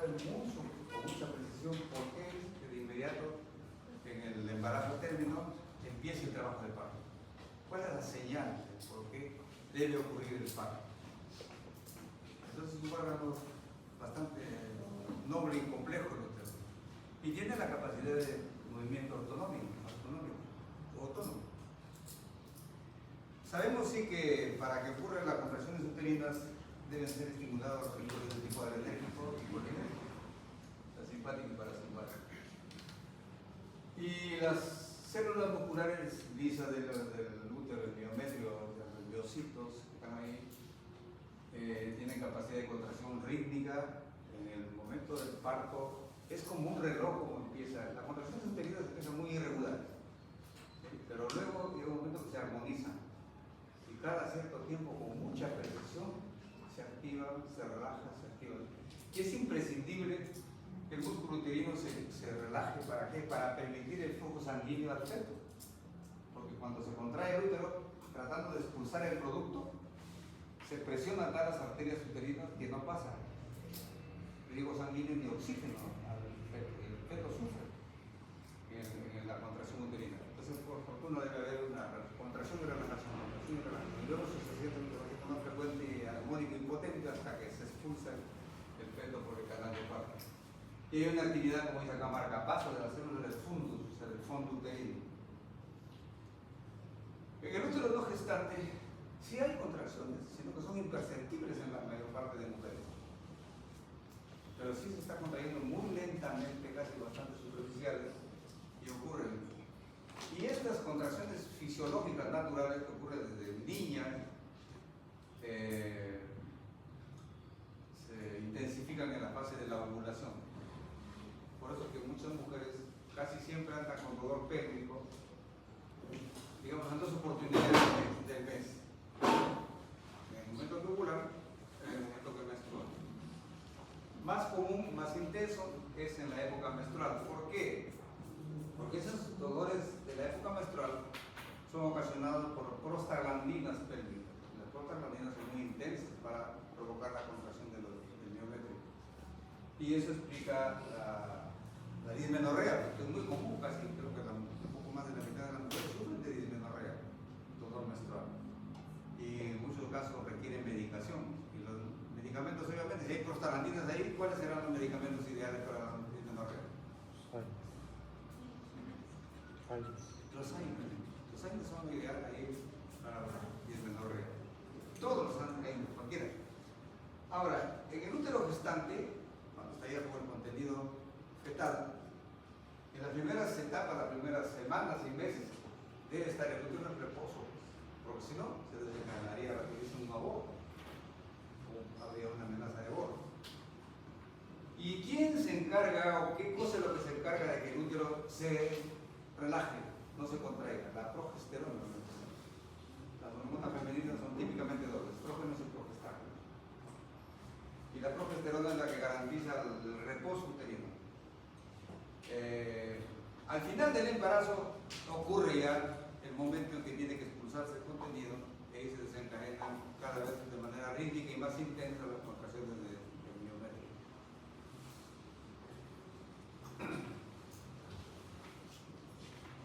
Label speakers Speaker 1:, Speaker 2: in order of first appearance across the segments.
Speaker 1: sabe mucho, con mucha precisión, por qué de inmediato en el embarazo término empieza el trabajo de parto. ¿Cuál es la señal de por qué debe ocurrir el parto? Entonces es un órgano bastante noble y complejo el útero. Y tiene la capacidad de movimiento autonómico. Sabemos sí que para que ocurran las contracciones uterinas deben ser estimulados los receptores de tipo adrenérgico y colinérgico, la simpática y parasimpática. Y las células musculares lisas del útero, el miometrio, los miocitos que están ahí, tienen capacidad de contracción rítmica. En el momento del parto es como un reloj como empieza. Las contracciones uterinas empiezan muy irregulares, ¿sí? Pero luego llega un momento que se armonizan y cada cierto tiempo con mucha precisión se activan, se relajan, se activan. Y es imprescindible que el músculo uterino se relaje. ¿Para qué? Para permitir el flujo sanguíneo al feto. Porque cuando se contrae el útero, tratando de expulsar el producto, se presionan las arterias uterinas que no pasa riego sanguíneo ni oxígeno al feto. El feto sufre en la contracción uterina. Entonces, por fortuna debe haber una contracción y relajación, y luego se siente un movimiento más frecuente y armónico y potente hasta que se expulsa el feto por el canal de parto. Y hay una actividad, como dice acá, marcapaso de las células del fundus, o sea, del fondo uterino. En el útero no gestante sí hay contracciones, sino que son imperceptibles en la mayor parte de mujeres. Pero sí se está contrayendo muy lentamente, casi bastante superficiales, y ocurren. Y estas contracciones fisiológicas naturales que ocurren desde niñas se intensifican en la fase de la ovulación. Por eso que muchas mujeres casi siempre andan con dolor pélvico, digamos, en 2 oportunidades del mes. En el momento que ovulan, en el momento que menstruan. Más común, más intenso, es en la época menstrual. ¿Por qué? Porque esos dolores de la época menstrual son ocasionados por prostaglandinas pélvicas. Las prostaglandinas son muy intensas para provocar la contracción del miometrio. Y eso explica la dismenorrea, que es muy común, casi creo que un poco más de la mitad de las mujeres sufren de dismenorrea, dolor menstrual. Y en muchos casos requieren medicación. Y los medicamentos, obviamente, si hay prostaglandinas ahí, ¿cuáles serán los medicamentos ideales para la dismenorrea? Los AINES son ideales ahí para la dismenorrea. Todos los AINES, cualquiera. Ahora, en el útero gestante, cuando está ya con el contenido fetal, en las primeras etapas, las primeras semanas y meses, debe estar el útero en reposo, porque si no, se desencadenaría rapidísimo un aborto, o habría una amenaza de aborto. ¿Y quién se encarga, o qué cosa es lo que se encarga de que el útero se relaje, no se contraiga? La progesterona. Las hormonas femeninas son típicamente dobles, estrógenos y progestágenos. Y la progesterona es la que garantiza el reposo uterino. Al final del embarazo ocurre ya el momento en que tiene que expulsarse el contenido y ahí se desencadenan cada vez de manera rítmica y más intensa las contracciones del miometrio.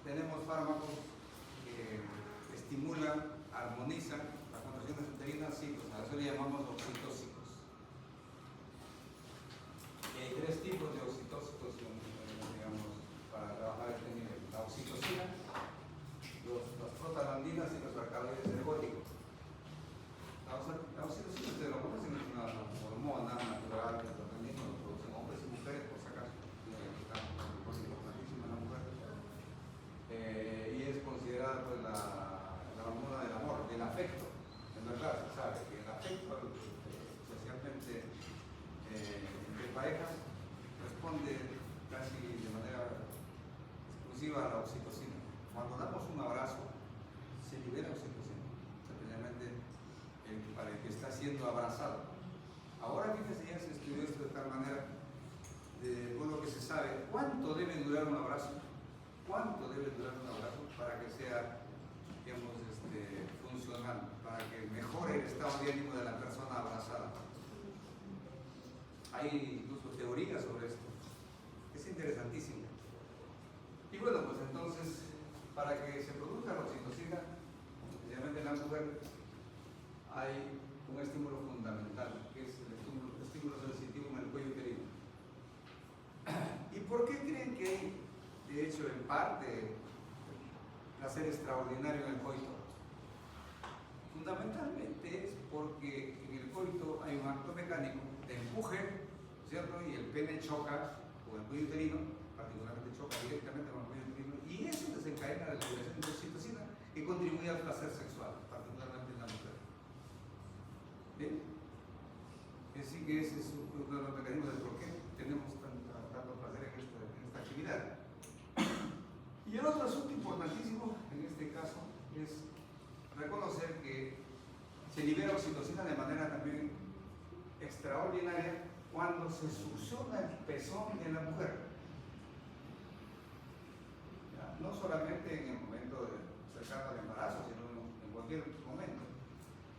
Speaker 1: Tenemos fármacos que estimulan, armonizan las contracciones uterinas, sí, a eso le llamamos oxitóxicos. Y hay 3 tipos de oxitóxicos, digamos, para trabajar este nivel: la oxitocina, las prostaglandinas y los alcaloides ergóticos. La oxitocina, ustedes lo conocen, es una hormona natural que el organismo lo producen hombres y mujeres, por si acaso. Es importantísima en la mujer. Y es considerada pues, la hormona del amor, del afecto. En verdad, se sabe que el afecto, especialmente entre parejas, responde casi de manera exclusiva a la oxitocina. Cuando damos un abrazo, se libera oxitocina, especialmente para el que está siendo abrazado. Ahora, fíjense, ya se estudió esto de tal manera, por lo que se sabe, ¿cuánto debe durar un abrazo? ¿Cuánto debe durar un abrazo para que sea, digamos, funcional, para que mejore el estado de ánimo de la persona abrazada? Hay incluso teorías sobre esto. Es interesantísimo. Y bueno, pues entonces, para que se produzca la oxitocina, especialmente en la mujer, hay un estímulo fundamental, que es el estímulo sensitivo en el cuello uterino. ¿Y por qué creen que hay, de hecho, en parte, placer extraordinario en el coito? Fundamentalmente es porque en el coito hay un acto mecánico de empuje, ¿cierto? Y el pene choca con el cuello uterino, particularmente choca directamente con el cuello uterino, y eso desencadena la liberación de oxitocina que contribuye al placer sexual, particularmente en la mujer. ¿Bien? Así que ese es uno de los mecanismos de por qué tenemos tanto placer en esta actividad. Y el otro asunto importantísimo en este caso es reconocer que se libera oxitocina de manera también extraordinaria cuando se succiona el pezón de la mujer. ¿Ya? No solamente en el momento cercano al embarazo, sino en cualquier momento.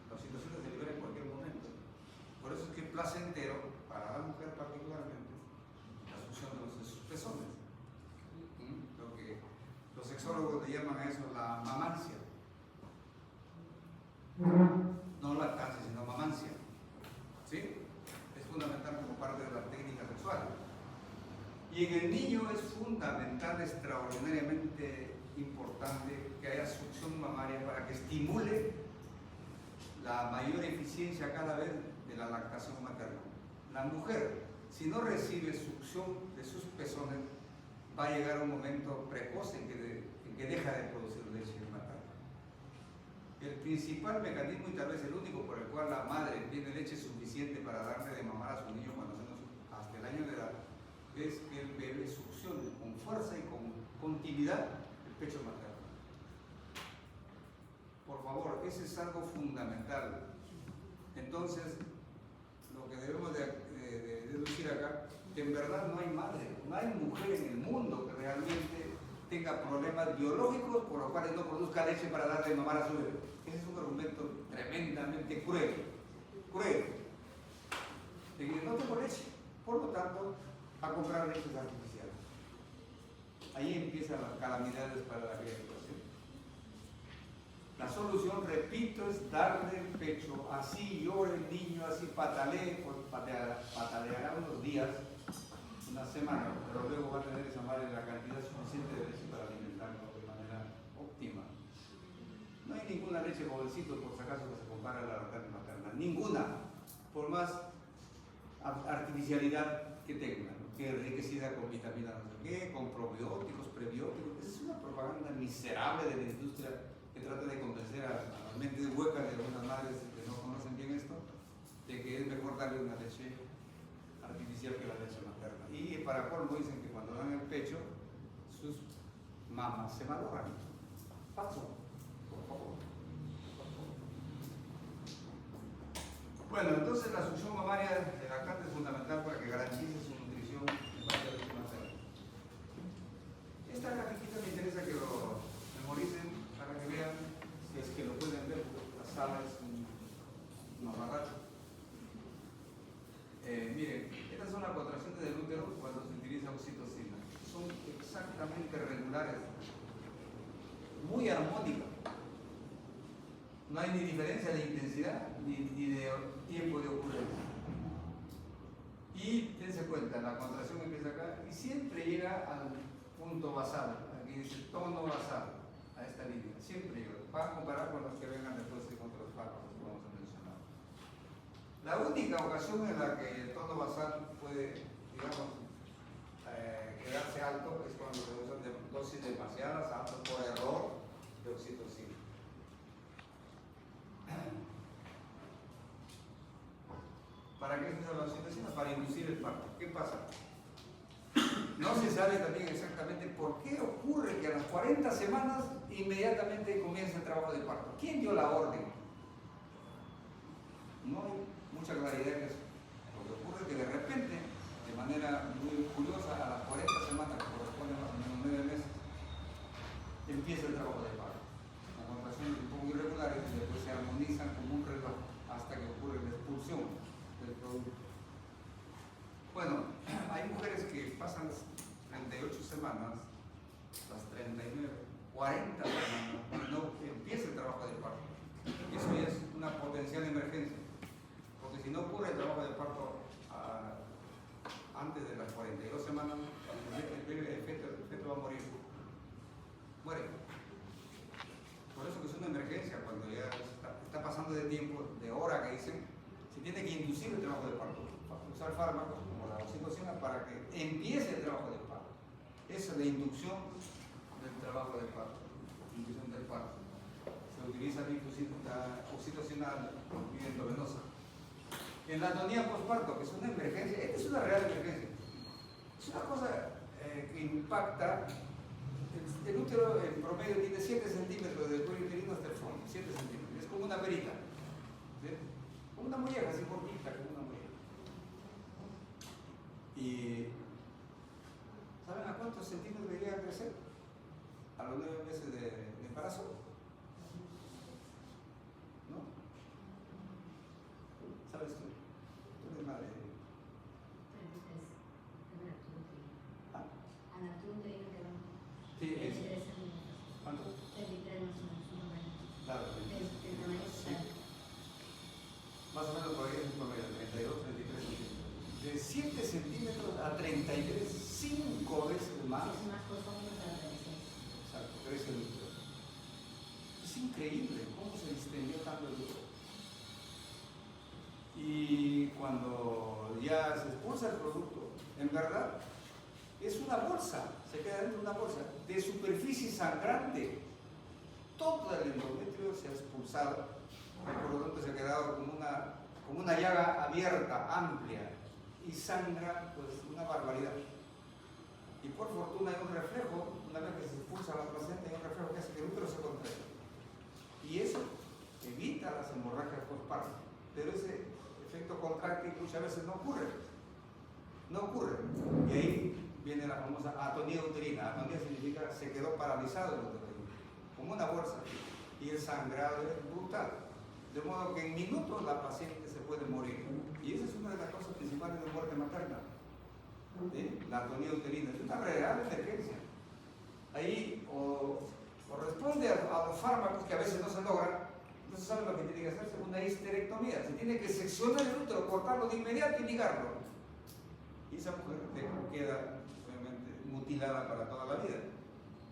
Speaker 1: La oxitocina se libera en cualquier momento. Por eso es que es placentero para la mujer particularmente la succión de sus pezones. Lo que los sexólogos le llaman a eso la mamancia. No lactancia, sino mamancia. ¿Sí? Es fundamental como parte de la técnica sexual. Y en el niño es fundamental, extraordinariamente importante, que haya succión mamaria para que estimule la mayor eficiencia cada vez de la lactación materna. La mujer, si no recibe succión de sus pezones, va a llegar un momento precoz en que deja de producir leche materna. El principal mecanismo, y tal vez el único por el cual la madre tiene leche suficiente para darle de mamar a su niño cuando menos hasta el año de edad, es que el bebé succione con fuerza y con continuidad el pecho materno. Por favor, ese es algo fundamental. Entonces, lo que debemos de deducir acá, que en verdad no hay madre, no hay mujer en el mundo que realmente tenga problemas biológicos por los cuales no produzca leche para darle de mamar a su bebé. Ese es un argumento tremendamente cruel. Cruel. De que no tengo leche, por lo tanto, a comprar leches artificiales. Ahí empiezan las calamidades para la criatura. La solución, repito, es darle el pecho, así llore el niño, así patalee, pues pataleará unos días, una semana, pero luego va a tener esa madre la cantidad suficiente de leche para alimentarlo de manera óptima. No hay ninguna leche jovencito, por si acaso, que se compare a la lactancia materna, ninguna, por más artificialidad que tenga, ¿no? Que enriquecida con vitaminas no sé qué, con probióticos, prebióticos. Esa es una propaganda miserable de la industria que trata de convencer a las mentes huecas de algunas madres que no conocen bien esto, de que es mejor darle una leche artificial que la leche materna. Y para colmo dicen que cuando dan el pecho, sus mamas se valoran. Falso, por favor. Bueno, entonces la succión mamaria del lactante es fundamental para que garantice su nutrición en base a la leche materna. Esta grafiquita me interesa que lo memoricen para que vean, si es que lo pueden ver, porque la sala es un mamarracho. Miren, estas son las contracciones del útero cuando se utiliza oxitocina. Son exactamente regulares, muy armónicas. No hay ni diferencia de intensidad ni de tiempo de ocurrencia. Y dense cuenta, la contracción empieza acá y siempre llega al punto basal. Aquí dice tono basal, a esta línea. Siempre llega. Para comparar con los que vengan después con otros fármacos que vamos a mencionar. La única ocasión en la que el tono basal puede, digamos, quedarse alto es cuando se usan dosis demasiadas altas por error de oxitocina. ¿Para qué se usa la oxitocina? Para inducir el parto. ¿Qué pasa? No se sabe también exactamente por qué ocurre que a las 40 semanas inmediatamente comienza el trabajo de parto. ¿Quién dio la orden? No hay mucha claridad en eso. Lo que ocurre es que de repente, de manera muy curiosa, a las 40 semanas, que corresponden a más o menos 9 meses, empieza el trabajo de parto. Las contracciones un poco irregulares y después se armonizan como un reloj hasta que ocurre la expulsión del producto. pasan las 38 semanas, las 39, 40 semanas, no empieza el trabajo de parto. Eso ya es una potencial emergencia, porque si no ocurre el trabajo de parto antes de las 42 semanas, el feto va a morir. Muere. Por eso que es una emergencia, cuando ya está pasando de tiempo, de hora que dicen, se tiene que inducir el trabajo de parto, usar fármacos como la oxitocina para que empiece el trabajo de parto. Esa es la inducción del trabajo de parto, inducción del parto. Se utiliza la oxitocina endovenosa. En la atonía postparto, que es una emergencia, esta es una real emergencia. Es una cosa que impacta. El útero en promedio tiene 7 centímetros del cuello uterino hasta el fondo, 7 centímetros. Es como una verita, ¿sí? Como una molleja, así cortita, como una molleja. Y ¿saben a cuántos centímetros llega a crecer? A los 9 meses de embarazo. ¿No? ¿Sabes tú? Tú eres madre. ¿Ah? Sí, es. ¿Cuánto?
Speaker 2: 33 más o menos.
Speaker 1: Claro, sí. Más o menos por ahí es un promedio, 32, 33 centímetros. De 7 centímetros a 33, 5 veces más.
Speaker 2: Es más profundo que la 36.
Speaker 1: Exacto, crece el útero. Es increíble cómo se distendió tanto el útero. Y cuando ya se expulsa el producto, en verdad, es una bolsa, se queda dentro de una bolsa de superficie sangrante. Todo el endometrio se ha expulsado, por lo tanto se ha quedado como una llaga abierta, amplia, y sangra pues una barbaridad. Y por fortuna hay un reflejo, una vez que se expulsa la placenta, hay un reflejo que hace que el útero se contraiga. Y eso evita las hemorragias postparto. Pero ese efecto contráctil muchas veces no ocurre. No ocurre. Y ahí viene la famosa atonía uterina. Atonía significa se quedó paralizado el útero, como una bolsa. Y el sangrado es brutal. De modo que en minutos la paciente se puede morir. Y esa es una de las causas principales de muerte materna. ¿Sí? La atonía uterina. Es una real emergencia. Ahí o responde a los fármacos que a veces no se logran. No se sabe lo que tiene que hacerse, una histerectomía. Se tiene que seccionar el útero, cortarlo de inmediato y ligarlo. Y esa mujer queda obviamente mutilada para toda la vida.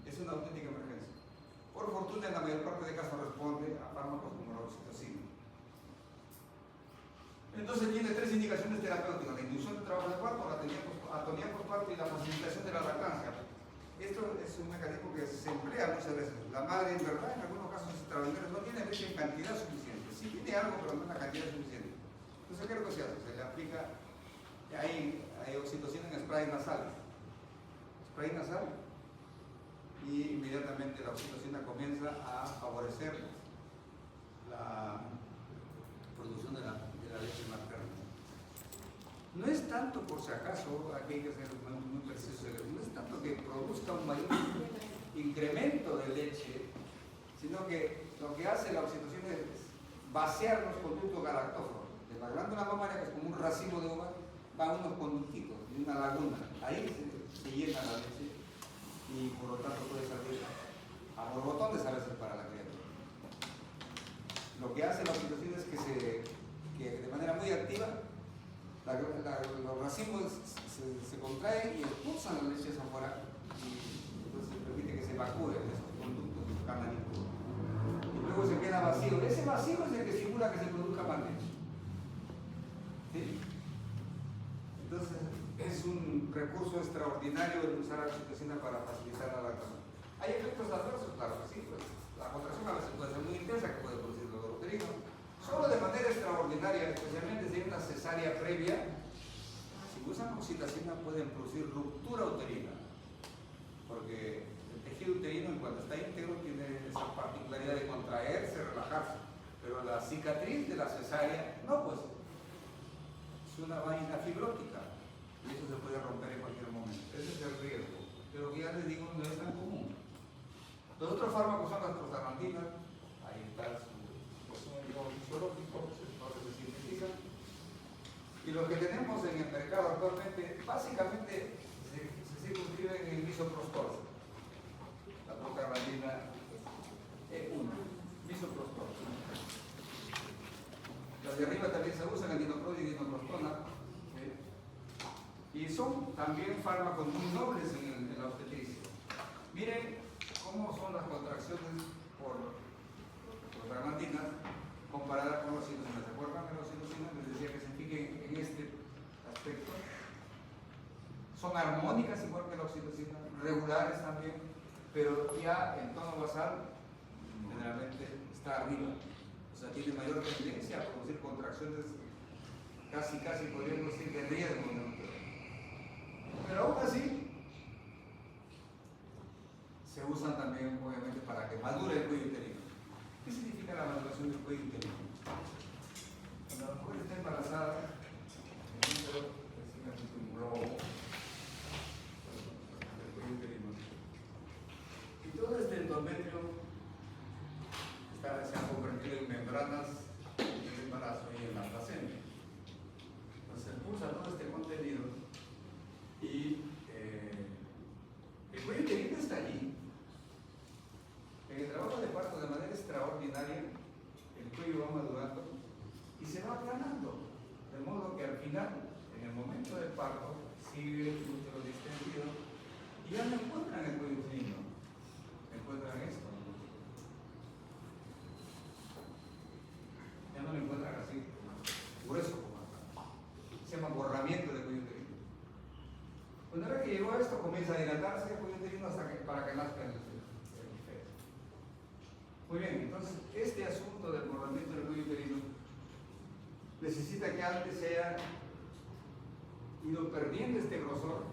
Speaker 1: Es una auténtica emergencia. Por fortuna, en la mayor parte de casos responde a fármacos como la oxitocina. Entonces tiene 3 indicaciones terapéuticas: la inducción del trabajo de parto, la atonía postparto y la facilitación de la lactancia. Esto es un mecanismo que se emplea muchas veces. La madre, en verdad, en algunos casos extraordinarios, no tiene leche en cantidad suficiente. Sí tiene algo, pero no en la cantidad suficiente. Entonces, ¿qué es lo que se hace? Se le aplica, hay oxitocina en spray nasal. Spray nasal. Y inmediatamente la oxitocina comienza a favorecer la producción de la leche materna. No es tanto, por si acaso, aquí hay que ser muy preciso, no es tanto que produzca un mayor incremento de leche, sino que lo que hace la oxitocina es vaciar los conductos galactóforos. De la glándula mamaria, que es como un racimo de uva, van unos conductitos de una laguna. Ahí se llena la leche y por lo tanto puede salir a borbotones a veces para la criatura. Lo que hace la oxitocina es que de manera muy activa los racimos se contraen y expulsan las leches afuera y entonces permite que se evacúen esos conductos canálicos. Y luego se queda vacío. Ese vacío es el que estimula que se produzca más leche. ¿Sí? Entonces es un recurso extraordinario el usar la oxitocina para facilitar la lactación. ¿Hay efectos adversos? Claro que sí. Pues, la contracción a veces puede ser muy intensa, que puede producir dolor uterino. Solo de manera extraordinaria, especialmente si hay una cesárea previa, si usan oxitocina pueden producir ruptura uterina, porque el tejido uterino en cuanto está íntegro tiene esa particularidad de contraerse, relajarse, pero la cicatriz de la cesárea, no, pues es una vaina fibrótica y eso se puede romper en cualquier momento. Ese es el riesgo, pero que ya les digo, no es tan común. Los otros fármacos son las prostaglandinas, ahí está su fisiológico, no se científica. Y lo que tenemos en el mercado actualmente, básicamente misoprostol. La prostaglandina E1, misoprostol. Las de arriba también se usan, el dinoclor y dinoprostona. Y son también fármacos muy nobles en la obstetricia. Miren cómo son las contracciones por prostaglandinas comparadas con la oxitocina. ¿Se acuerdan de la oxitocina? Les decía que se fijen en este aspecto. Son armónicas igual que la oxitocina, regulares también, pero ya en tono basal generalmente está arriba. O sea, tiene mayor tendencia a producir contracciones casi podríamos decir de riesgo, ¿no? Pero aún así se usan también obviamente para que madure el cuello uterino. ¿Qué significa la maduración del cuello uterino? Cuando la mujer está embarazada, el útero es un globo del cuello uterino. Y todo este endometrio se ha convertido en membranas en el embarazo y en la placenta. Entonces expulsa todo este contenido y el cuello uterino está allí. En el trabajo de parto, de manera extraordinaria, el cuello va madurando y se va aplanando, de modo que al final, en el momento del parto, sigue el útero distendido y ya no encuentran el cuello uterino, encuentran esto. Ya no lo encuentran así, grueso como acá. Se llama borramiento del cuello uterino. Una vez que llegó a esto, comienza a dilatarse el cuello uterino para que nazca el feto. Muy bien, entonces este asunto del borramiento del cuello uterino necesita que antes se haya ido perdiendo este grosor,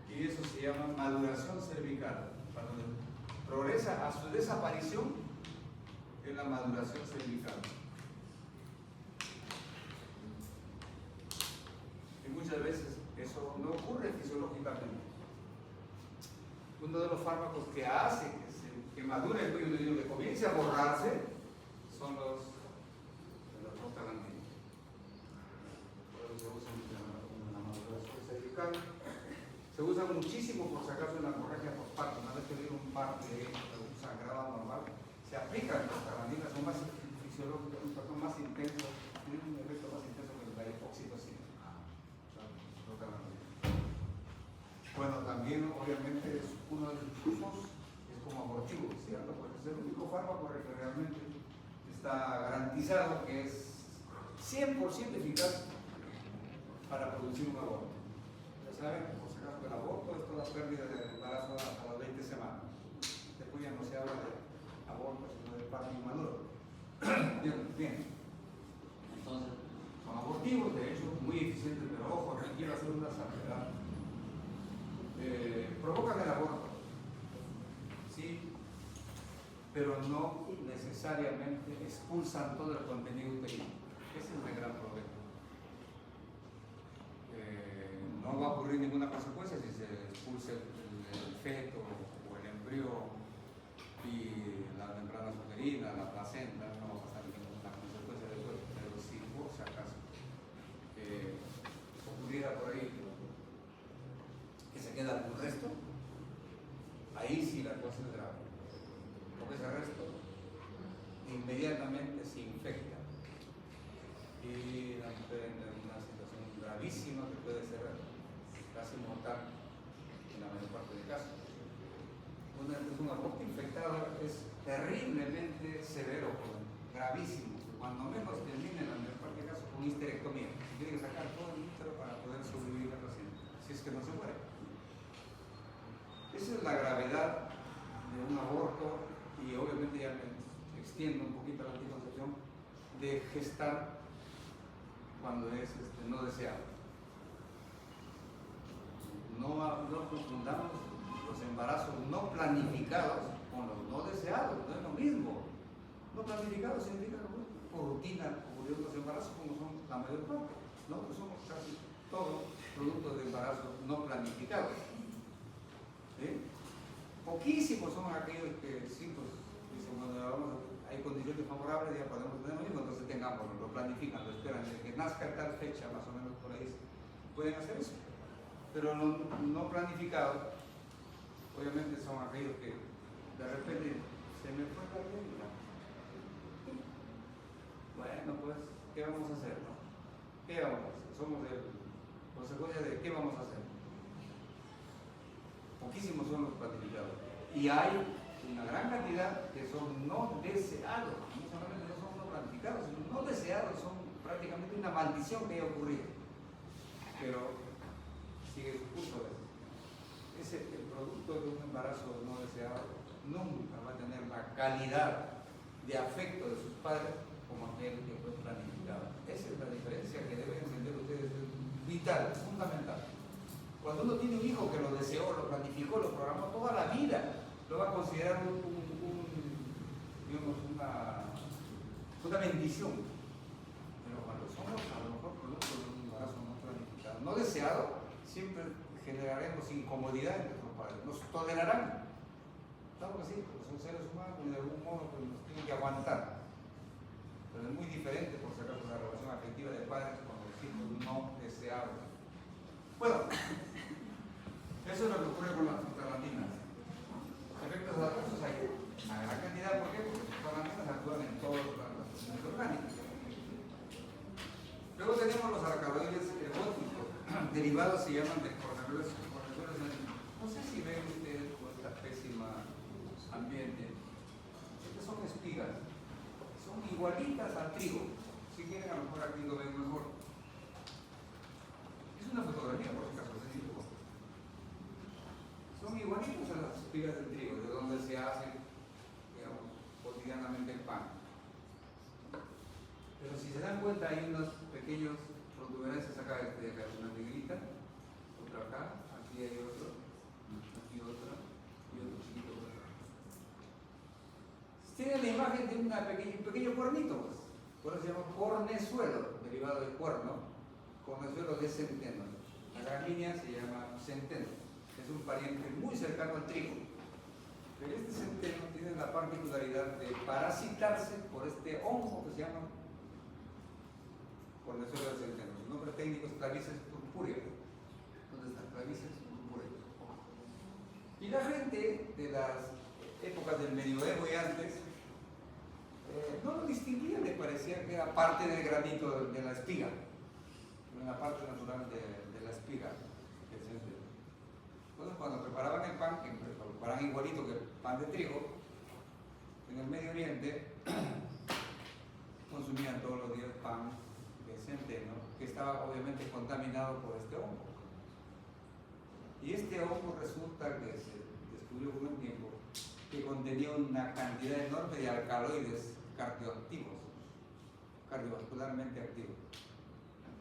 Speaker 1: y eso se llama maduración cervical. Cuando progresa a su desaparición es la maduración cervical. Y muchas veces eso no ocurre fisiológicamente. Uno de los fármacos que hace que madure el cuello uterino, que comience a borrarse, son los prostaglandinas. Por eso se usan en la maduración cervical. Se usa muchísimo, por si acaso, en la hemorragia postparto. Una vez que viene un parto de sangrado normal, se aplican prostaglandinas, son más fisiológicos, son más intensos, tienen un efecto más intenso que la oxitocina. Bueno, también obviamente es uno de sus usos, es como abortivo, ¿cierto? Porque es el único fármaco que realmente está garantizado que es 100% eficaz para producir un aborto. Ya saben, por si acaso, el aborto es toda pérdida de embarazo hasta las 20 semanas. Después ya no se habla de aborto, sino de parto inmaduro. Bien. Entonces, son abortivos, de hecho, muy eficientes, pero ojo, aquí quiero hacer una salvedad. Provocan el aborto, sí, pero no necesariamente expulsan todo el contenido uterino. Ese es el gran problema. No va a ocurrir ninguna consecuencia si se expulsa el feto o el embrión y las membranas uterinas, la placenta, no va a pasar ninguna consecuencia de eso, pero si por si acaso ocurriera por ahí que se queda algún resto, ahí sí la cosa es grave, porque ese resto inmediatamente se infecta y la mujer entra en una situación gravísima que puede ser casi mortal en la mayor parte de casos. Un aborto infectado es terriblemente severo, gravísimo, cuando menos termina en la mayor parte de casos con histerectomía. Se tiene que sacar todo el útero para poder sobrevivir al paciente, si es que no se muere. Esa es la gravedad de un aborto, y obviamente ya me extiendo un poquito la anticoncepción, de gestar cuando es no deseado. No confundamos los embarazos no planificados con los no deseados, no es lo mismo. No planificados significa por rutina ocurrió los embarazos como son la mayor parte. Nosotros somos casi todos productos de embarazos no planificados. ¿Sí? Poquísimos son aquellos que sí, pues, dicen, bueno, hay condiciones favorables, ya podemos tener un hijo, entonces tengámoslo, lo planifican, lo esperan, desde que nazca tal fecha, más o menos por ahí, pueden hacer eso. Pero no planificados, obviamente son aquellos que de repente se me fue la regla. Bueno, pues, ¿qué vamos a hacer? No? ¿Qué vamos a hacer? Somos consecuencia de qué vamos a hacer. Poquísimos son los planificados. Y hay una gran cantidad que son no deseados, no solamente no son no planificados, sino no deseados, son prácticamente una maldición que haya ocurrido. Pero sigue su curso. El producto de un embarazo no deseado nunca va a tener la calidad de afecto de sus padres como aquel que fue planificado. Esa es la diferencia que deben entender ustedes, es vital, es fundamental. Cuando uno tiene un hijo que lo deseó, lo planificó, lo programó toda la vida, lo va a considerar digamos, una bendición. Pero cuando somos a lo mejor producto de un embarazo no planificado, no deseado, siempre generaremos incomodidad en nuestros padres. Nos tolerarán. Claro que sí, porque son seres humanos y de algún modo pues, nos tienen que aguantar. Pero es muy diferente, por si acaso, la relación afectiva de padres con los hijos no deseados. Bueno, eso es lo que ocurre con las prostalandinas. Efectos adversos hay una gran cantidad. ¿Por qué? Porque las prostalandinas actúan en todas las funciones orgánicas. Luego tenemos los alcaloides ergóticos. Derivados se llaman de corredores. No sé si ven ustedes con esta pésima ambiente. Estas son espigas. Son igualitas al trigo. Si quieren, a lo mejor aquí lo ven mejor. Es una fotografía, por si acaso, de dibujo. Son igualitos a las espigas del trigo, de donde se hace, digamos, cotidianamente el pan. Pero si se dan cuenta, hay unos pequeños protuberancias acá, acá hay una negrita, otra acá, aquí hay otro, aquí otra, y otro chiquito por acá. Tiene la imagen de un pequeño cuernito, pues. Por eso se llama cornezuelo, derivado del cuerno, cornezuelo de centeno. La gramínea se llama centeno, es un pariente muy cercano al trigo. Pero este centeno tiene la particularidad de parasitarse por este hongo que se llama cornezuelo de centeno. Su nombre técnico es Clavices purpurea. ¿Dónde está Clavices purpurea? Y la gente de las épocas del medioevo y antes no lo distinguía, le parecía que era parte del granito de la espiga, una parte natural de la espiga. Entonces, cuando preparaban el pan, que lo preparaban igualito que el pan de trigo, en el Medio Oriente consumían todos los días pan de centeno, que estaba obviamente contaminado por este hongo. Y este hongo resulta que se descubrió con el tiempo que contenía una cantidad enorme de alcaloides cardiovascularmente activos,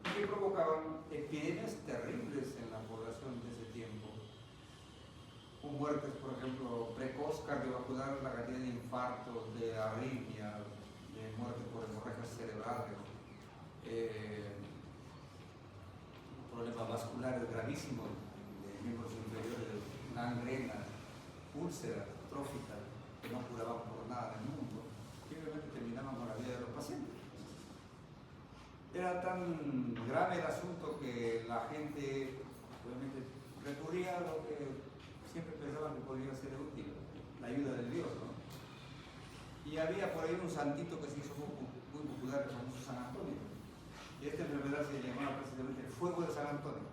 Speaker 1: que provocaban epidemias terribles en la población de ese tiempo, con muertes, por ejemplo, precoz cardiovascular, la cantidad de infartos, de arritmias, de muertes por hemorragias cerebrales, problemas vasculares gravísimos de miembros inferiores, gangrena, úlceras tróficas que no curaban por nada en el mundo, que obviamente terminaban con la vida de los pacientes. Era tan grave el asunto que la gente obviamente recurría a lo que siempre pensaban que podría ser útil, la ayuda de Dios, ¿no? Y había por ahí un santito que se hizo muy popular, el famoso San Antonio. Y esta enfermedad se llamaba precisamente el fuego de San Antonio.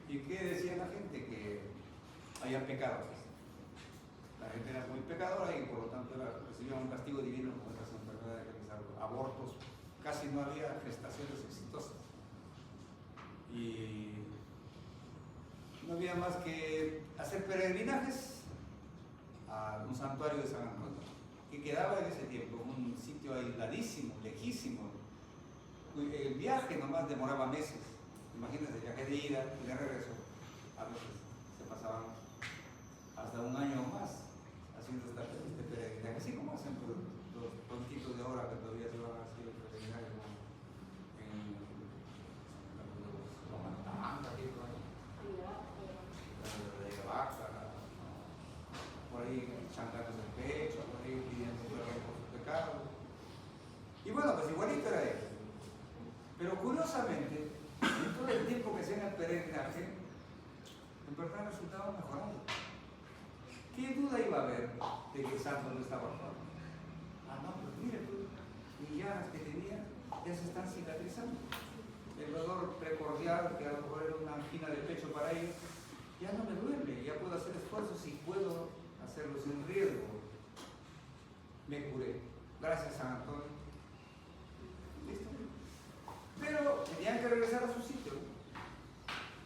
Speaker 1: ¿Y qué decía la gente? Que había pecados. La gente era muy pecadora y por lo tanto recibía un castigo divino con estas enfermedades que les hablo. Abortos, casi no había gestaciones exitosas. Y no había más que hacer peregrinajes a un santuario de San Antonio, que quedaba en ese tiempo un sitio aisladísimo, lejísimo. El viaje nomás demoraba meses. Imagínense, el viaje de ida y de regreso. A veces se pasaban hasta un año o más haciendo este peregrinaje, así como hacen los tontitos de ahora que todavía se van a hacer el peregrinaje en los Mantangas, de vaca, por ahí chancándose el pecho, por ahí pidiendo perdón por sus pecados. Y bueno, pues igualito era eso. Pero curiosamente, en todo el tiempo que hacían el peregrinaje, en verdad resultaba mejorando. ¿Qué duda iba a haber de que el santo no estaba actuando? Ah, no, pues mire, pues, mis llagas que tenía ya se están cicatrizando. El dolor precordial, que a lo mejor era una angina de pecho para ellos, ya no me duele, ya puedo hacer esfuerzos y puedo hacerlo sin riesgo. Me curé. Gracias, San Antonio. ¿Listo? Pero tenían que regresar a su sitio.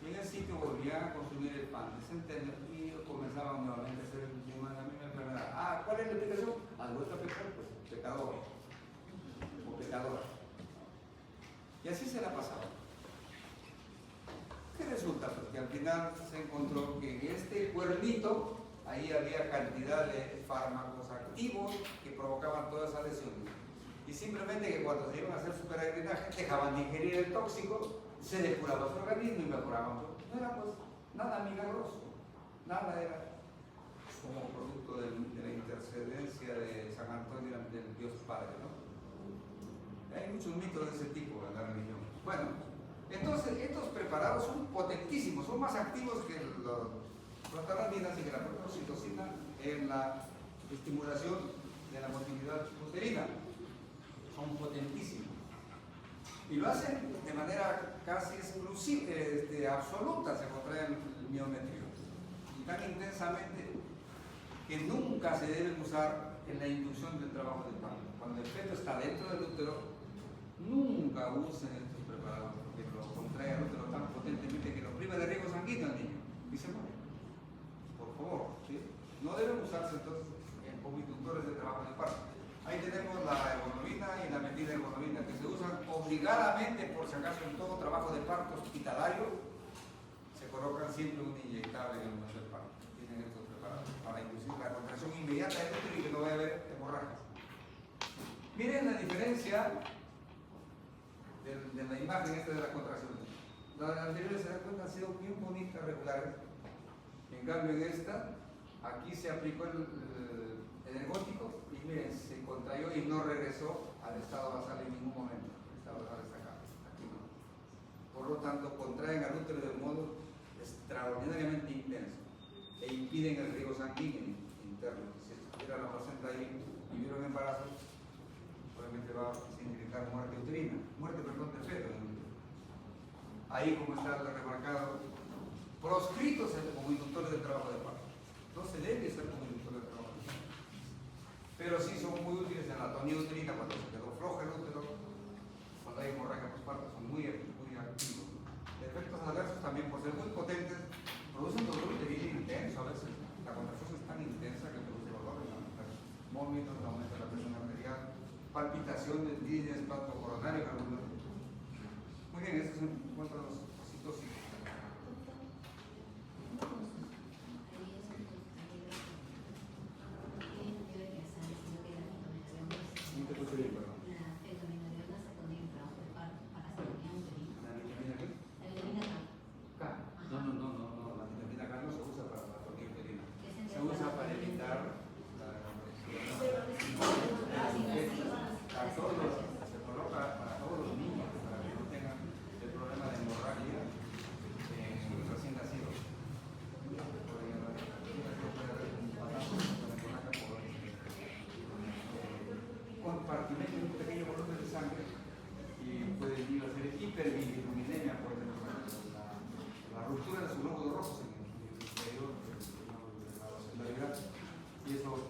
Speaker 1: Y en el sitio volvían a consumir el pan de centeno y comenzaban nuevamente a hacer la misma enfermedad. Ah, ¿cuál es la explicación? Al vuelto a pecar, pues pecador o pecadora. Y así se la pasaba. ¿Qué resulta? Pues que al final se encontró que en este cuernito ahí había cantidad de fármacos activos que provocaban todas esas lesiones. Y simplemente que cuando se iban a hacer su peregrinaje dejaban de ingerir el tóxico, se depuraba su organismo y mejoraban. No era pues nada milagroso, nada era como producto de la intercedencia de San Antonio del Dios Padre, ¿no? Hay muchos mitos de ese tipo en la religión. Bueno, entonces estos preparados son potentísimos, son más activos que los prostaglandinas y que la propia oxitocina en la estimulación de la motilidad uterina. Son potentísimos. Y lo hacen de manera casi exclusiva, absoluta, se contrae el miometrio. Y tan intensamente que nunca se deben usar en la inducción del trabajo del parto. Cuando el feto está dentro del útero, nunca usen estos preparados, porque lo contrae el útero tan potentemente que lo priva de riego sanguíneo al niño y se muere. Por favor, ¿sí? No deben usarse entonces como inductores de trabajo del parto. Ahí tenemos la hemoglobina y la metilhemoglobina, que se usan obligadamente, por si acaso, en todo trabajo de parto hospitalario, se colocan siempre un inyectable en el momento del parto. Tienen estos preparados para inducir la contracción inmediata del útero y que no vaya a haber hemorragias. Miren la diferencia de la imagen esta de la contracción. Las anteriores, se dan cuenta, han sido bien bonitas, regulares. En cambio, en esta, aquí se aplicó el energótico y miren, se contrayó y no regresó al estado basal en ningún momento. El estado basal está acá, aquí no. Por lo tanto, contraen al útero de un modo extraordinariamente intenso e impiden el riego sanguíneo interno. Si estuviera la placenta ahí y hubiera un embarazo, obviamente va a significar muerte uterina, del feto. Ahí, como está remarcado, proscritos como inductores del trabajo de parto. No se debe ser como inductor del trabajo de parto. Pero sí son muy útiles en la atonía uterina cuando se quedó flojo el útero, cuando hay hemorragia postparto, son muy activos. Efectos adversos también, por ser muy potentes, producen dolor uterino intenso. A veces la contracción es tan intensa que produce dolor, vómitos, aumenta la presión arterial, palpitación del disney, espasmo coronario, algunos. Muy bien, estos son los citocitos. Un pequeño volumen de sangre y puede ir a hacer hiperbilirubinemia por la ruptura de sus glóbulos rojos en el interior de la vascularidad, y eso es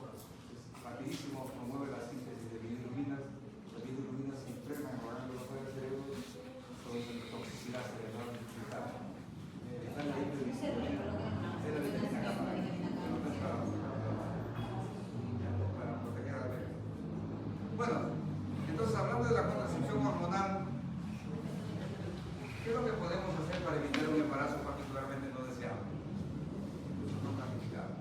Speaker 1: rapidísimo, promueve la síntesis de bilirubinas. Las bilirubinas se impreman en los del cerebro, producen toxicidad cerebral. Está en la hiperbilirubinemia. Es la vitamina K para proteger a la bebé. Bueno, entonces, hablando de la contracepción hormonal, ¿qué es lo que podemos hacer para evitar un embarazo particularmente no deseado? No planificado.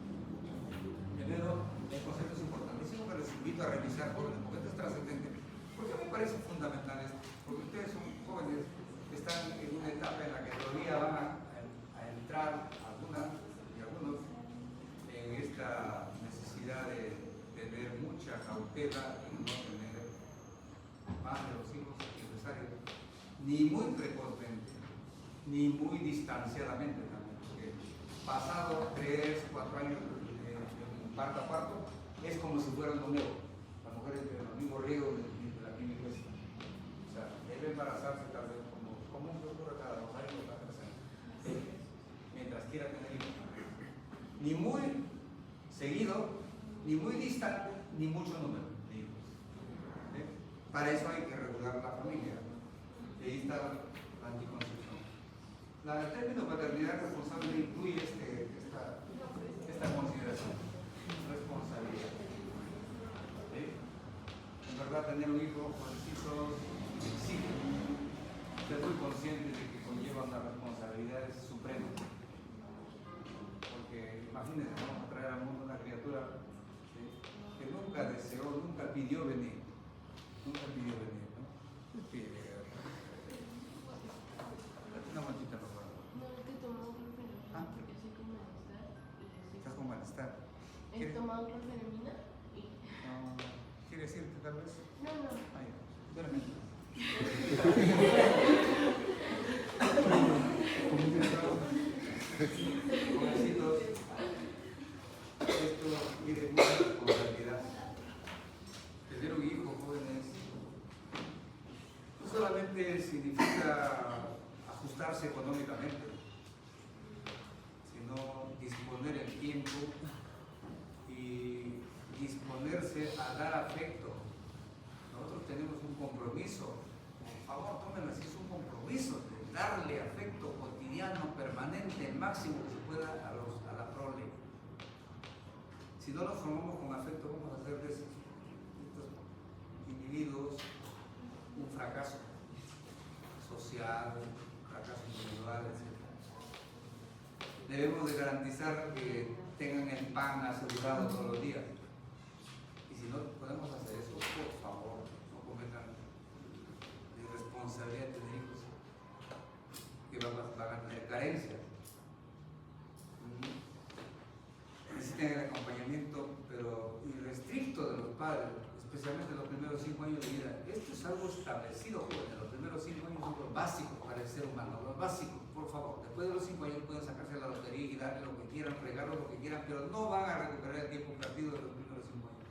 Speaker 1: Primero, el concepto es importantísimo, pero les invito a revisar jóvenes, porque esto es trascendente. ¿Por qué me parece fundamental esto? Porque ustedes son jóvenes que están en una etapa en la que todavía van a entrar algunas y algunos en esta necesidad de tener mucha cautela y no tener más de los hijos necesarios, ni muy precozmente, ni muy distanciadamente también, porque pasado 3, 4 años parto a parto, es como si fueran lo nuevo. Las mujeres tienen los mismos riesgos de la química. O sea, debe embarazarse tal vez como un ocurre cada 2 años o cada 3 años. Mientras quiera tener hijos. Ni muy seguido, ni muy distante, ni mucho número de hijos. Para eso hay que regular la familia. Y ahí está la anticoncepción. El término paternidad responsable incluye esta consideración, responsabilidad. En verdad, tener un hijo jovencito exige ser muy consciente de que conlleva una responsabilidad suprema. Porque imagínense, vamos a traer al mundo una criatura que nunca deseó, nunca pidió venir. Nunca pidió venir, ¿no? Una mantita, por favor.
Speaker 3: No, es que he tomado clorfenamina porque estoy con malestar.
Speaker 1: Estás con malestar.
Speaker 3: He tomado clorfenamina y...
Speaker 1: No, ¿quieres irte tal vez?
Speaker 3: No.
Speaker 1: Ay, duerme. Jovencitos, esto tiene mucha responsabilidad. Tener un hijo, jóvenes, no solamente significa ajustarse económicamente, sino disponer el tiempo y disponerse a dar afecto. Nosotros tenemos un compromiso, por favor, tómenlo así, es un compromiso de darle afecto cotidiano, permanente, el máximo que se pueda a la prole. Si no nos formamos con afecto, vamos a hacer de estos individuos un fracaso social, un fracaso individual, etc. Debemos de garantizar que tengan el pan asegurado todos los días. Y si no podemos hacer eso, por favor, no cometan la irresponsabilidad de tener hijos que van a tener carencias. Necesitan el acompañamiento, pero irrestricto de los padres, especialmente en los primeros 5 años de vida. Esto es algo establecido, jóvenes. Los primeros 5 años son los básicos para el ser humano, los básicos, por favor. Después de los 5 años pueden sacarse la lotería y darle lo que quieran, regalos lo que quieran, pero no van a recuperar el tiempo perdido de los primeros 5 años.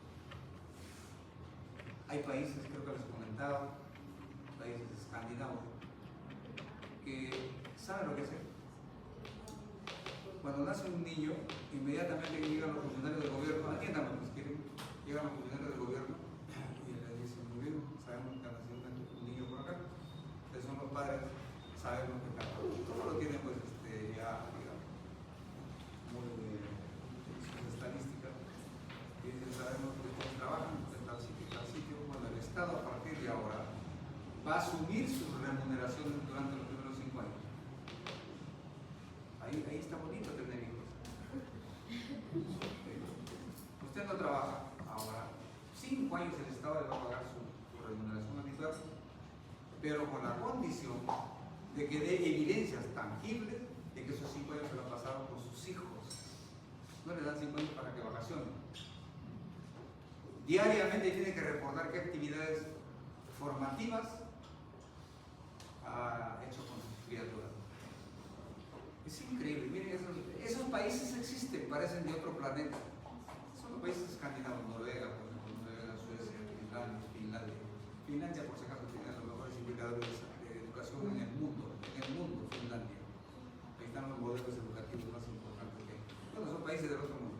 Speaker 1: Hay países, creo que les he comentado, países escandinavos, que saben lo que hacer. Cuando nace un niño, inmediatamente llegan los funcionarios del gobierno, atiéndanme pues quieren, llegan los funcionarios del gobierno y le dicen, muy bien, sabemos que ha nacido un niño por acá, ustedes son los padres, sabemos que está, todo lo tienen pues ya, digamos, muy sus estadísticas, y dicen, sabemos que ustedes trabajan en tal sitio, bueno, el Estado a partir de ahora va a asumir su remuneración durante los primeros 5 años. Ahí está bonito tener hijos. Usted no trabaja ahora. 5 años el Estado le va a pagar su remuneración habitual, pero con la condición de que dé evidencias tangibles de que esos 5 años se lo pasaron con sus hijos. No le dan 5 años para que vacacionen. Diariamente tiene que reportar qué actividades formativas ha hecho con sus criaturas. Es increíble, miren, esos países existen, parecen de otro planeta. Son los países escandinavos, Noruega, por ejemplo, Noruega, Suecia, Finlandia. Finlandia, por si acaso, tiene los mejores indicadores de educación en el mundo, Finlandia. Ahí están los modelos educativos más importantes que hay. Bueno, son países del otro mundo.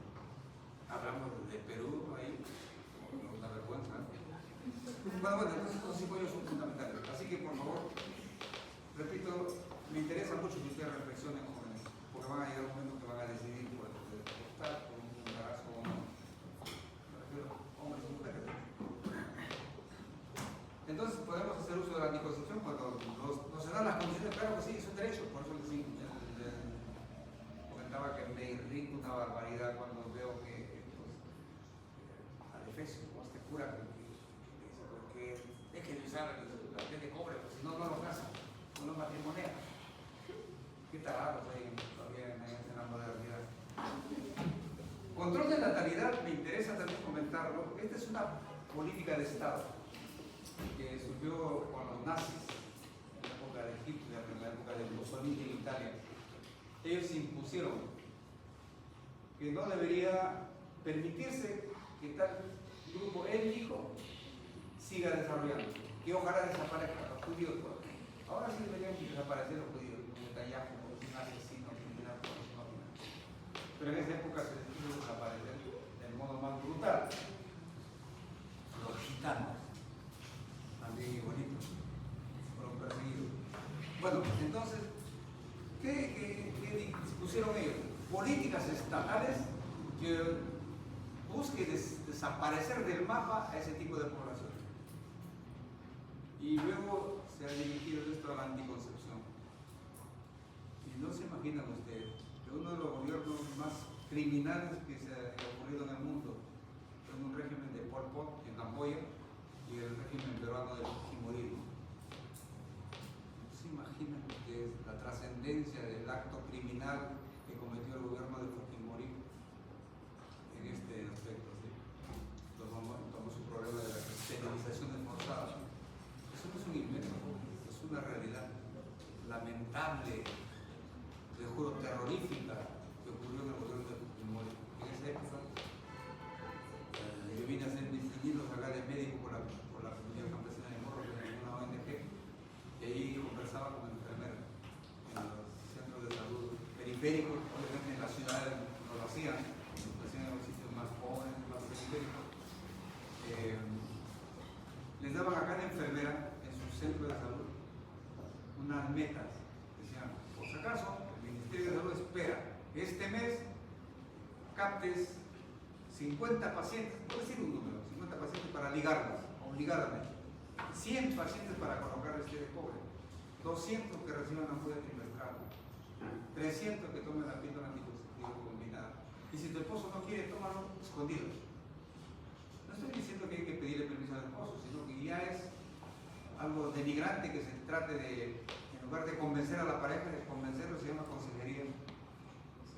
Speaker 1: Hablamos de Perú, ahí, una vergüenza. Bueno, entonces estos 5 años son fundamentales. Así que, por favor, repito, me interesa mucho que ustedes reflexionen, jóvenes, porque van a llegar un momento que van a decidir por optar por un embarazo o no. Me refiero a hombres y mujeres. Entonces, podemos hacer uso de la anticoncepción cuando no se dan las condiciones. Claro que sí, es un derecho. Por eso les comentaba que me irrita una barbaridad cuando veo que al efecto, como este cura que dice, porque es que usar la piel de cobre, pues si no, no lo casa, no lo matrimonea. Qué tarados hay todavía en la modernidad. Control de natalidad, me interesa también comentarlo, porque esta es una política de Estado que surgió con los nazis en la época de Hitler, en la época de Mussolini en Italia. Ellos impusieron que no debería permitirse que tal grupo étnico siga desarrollando, que ojalá desaparezcan los judíos. Ahora sí deberían desaparecer los judíos, como Netanyahu, como un asesino criminal, pero en esa época se les hizo desaparecer del modo más brutal. Los gitanos, también bonitos, fueron perseguidos. Bueno, entonces, ¿qué dispusieron ellos? Políticas estatales que busquen desaparecer del mapa a ese tipo de población. Y luego se ha dirigido esto a la anticoncepción. Y no se imaginan ustedes que uno de los gobiernos más criminales que se ha ocurrido en el mundo es un régimen de Pol Pot en Camboya y el régimen peruano del Fujimorismo. No se imaginan ustedes la trascendencia del acto criminal que cometió el gobierno de Fujimori en este aspecto, ¿sí? Tomó su problema de la esterilización forzada. Eso no es un invento, es una realidad lamentable, te juro, terrorífica, que ocurrió en el gobierno de Fujimori. En esa época, yo vine a hacer mis pininos acá de médico por la comunidad campesina de Morro, que era una ONG, y ahí conversaba con enfermeras en los centros de salud periféricos, obviamente en las ciudades no lo hacían en los sitios más pobres, más periféricos. Les daban a cada enfermera en su centro de salud unas metas. Decían, por si acaso, el Ministerio de Salud espera que este mes captes 50 pacientes, puedo decir un número, 50 pacientes para ligarlas, obligadamente, 100 pacientes para colocar este cobre, 200 que reciban ampollas trimestrales, 300 que tomen la píldora anticonceptiva combinada. Y si tu esposo no quiere, tómalo escondido. No estoy diciendo que hay que pedirle permiso al esposo, sino que ya es algo denigrante que se trate de, en lugar de convencer a la pareja, de convencerlo se llama consejería.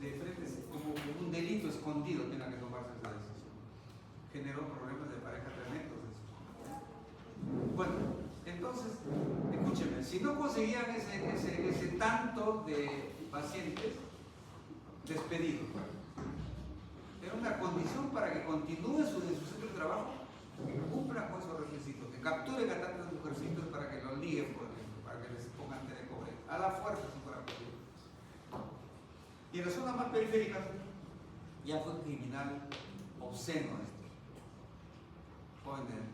Speaker 1: De frente, como un delito escondido tenga que tomarse esa decisión. Generó problemas de pareja tremendos. Bueno, entonces, escúcheme, si no conseguían ese tanto de pacientes despedidos, era una condición para que continúe en su centro de trabajo, que cumplan con esos requisitos, que capturen a tantos mujercitos para que los liguen, por ejemplo, para que les pongan telecobre, a la fuerza si fuera posible. Y en las zonas más periféricas ya fue criminal obsceno esto. Jóvenes,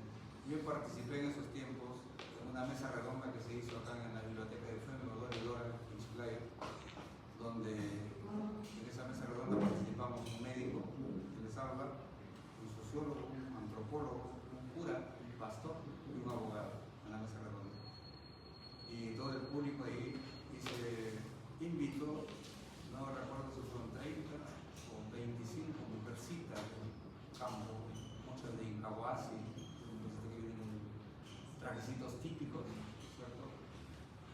Speaker 1: yo participé en esos tiempos en una mesa redonda que se hizo acá en la biblioteca de Fernando Dora en Chiclayo, donde en esa mesa redonda participamos un médico que les habla, un sociólogo, un antropólogo, un cura, un pastor y un abogado en la mesa redonda. Y todo el público ahí y se invitó, no recuerdo si fueron 30 o 25 mujercitas del campo, muchas de Incahuasi, que vienen trajecitos típicos, ¿cierto?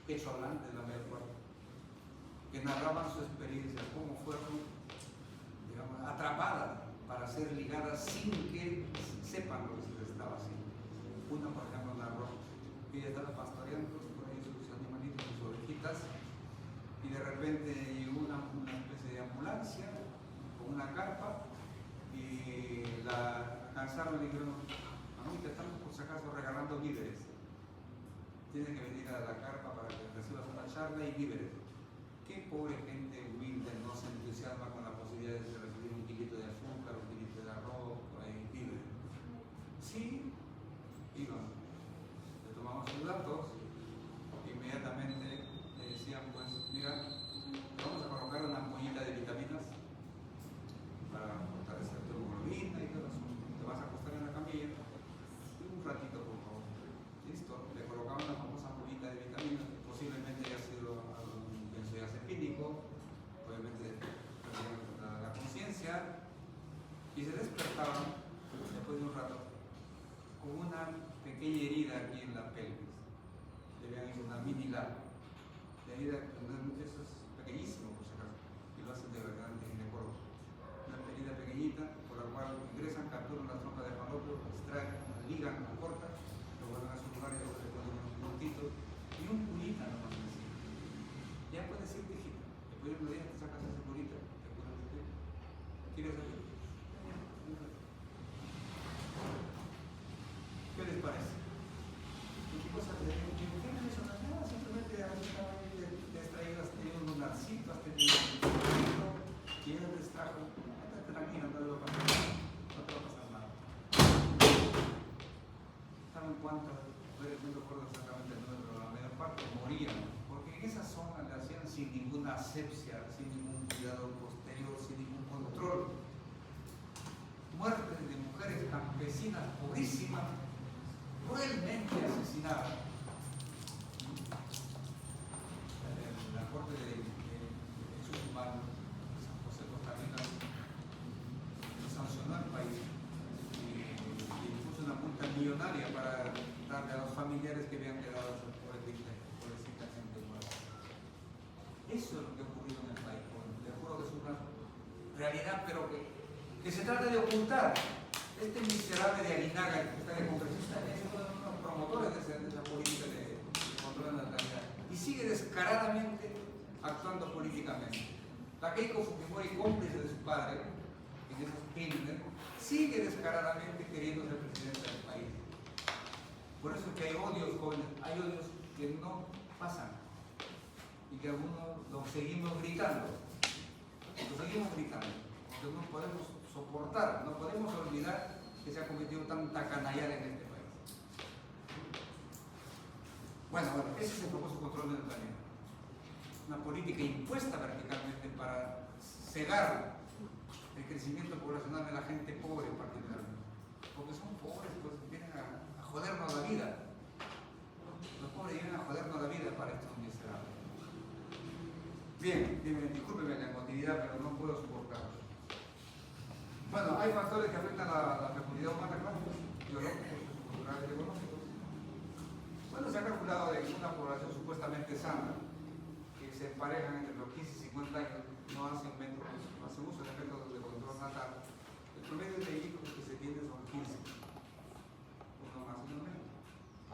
Speaker 1: Hecho hablante de la mayor parte, que narraban su experiencia, cómo fueron, digamos, atrapadas para ser ligadas sin que sepan lo que se les estaba haciendo. Una, por ejemplo, narró que ella estaba pastoreando por ahí sus animalitos, sus ovejitas, y de repente llegó una especie de ambulancia con una carpa y la alcanzaron y le dijeron, mamita, estamos por si acaso regalando víveres, tienes que venir a la carpa para que recibas una charla y víveres. Qué pobre gente humilde no se entusiasma con la posibilidad de recibir un kilito de azúcar, un kilito de arroz, y víveres. Sí, iban, le tomamos sus datos, inmediatamente le decían, pues mira, vamos a colocar una ampollita de vitaminas para fortalecer tu hemoglobina y todo eso. Te vas a acostar en la camilla un ratito, por favor. Listo, le colocaban la famosa ampollita de vitaminas, que posiblemente haya sido algún benzodiazepínico, obviamente perdían la conciencia y se despertaban después de un rato con una pequeña herida aquí en la pelvis. Le habían hecho una mini lava. La herida, eso es pequeñísimo por si acaso, y lo hacen de verdad de ginecólogo. Una herida pequeñita por la cual ingresan, capturan la trompa de falopio, extraen, la ligan, la cortan, lo vuelven a su lugar y luego le ponen unos puntitos y un curita nomás encima. Ya puedes ir, hijita, después de unos días te sacas ese curita, te curas de ti. ¿Quieres salir? ¿Qué les parece? ¿Qué cosas te digo? ¿Qué no son nada? Simplemente has traído, has tenido un lunarcito, has tenido un lunarcito, y ella te distrajo. Estate tranquila, no te va a pasar nada. No te va a pasar nada. ¿Saben cuántas? No recuerdo exactamente el número, pero la mayor parte morían. Porque en esa zona le hacían sin ninguna asepsia, sin ningún cuidado posterior, sin ningún control. Muertes de mujeres campesinas pobrísimas, cruelmente asesinadas. La Corte de Derechos Humanos de San José Costa Rica sancionó al país y impuso una multa millonaria para darle a los familiares que habían quedado por esta gente muerta. Eso es lo que ha ocurrido en el país. Les juro que es una realidad, pero que se trata de ocultar. Este miserable de Aguinaga, el que está de congresista, es uno de los promotores de esa política de control de la natalidad. Y sigue descaradamente actuando políticamente. La Keiko Fujimori, cómplice de su padre en esos crímenes, sigue descaradamente queriendo ser presidenta del país. Por eso es que hay odios, jóvenes, hay odios que no pasan y que algunos los seguimos gritando. Porque no podemos soportar, no podemos olvidar que se ha cometido tanta canallada en este país. Bueno, ese es el propósito control del planeta. Una política impuesta verticalmente para cegar el crecimiento poblacional de la gente pobre particularmente. Porque son pobres, pues vienen a jodernos la vida. Los pobres vienen a jodernos la vida para estos miserables. Bien, discúlpeme la emotividad, pero no puedo soportarlo. Bueno, hay factores que afectan a la fecundidad humana, claro, biológicos, culturales y económicos. Bueno, se ha calculado de que una población supuestamente sana, que se emparejan entre los 15 y 50 años, no hacen uso de métodos de control natal. El promedio de hijos que se tiene son 15, uno más y uno menos.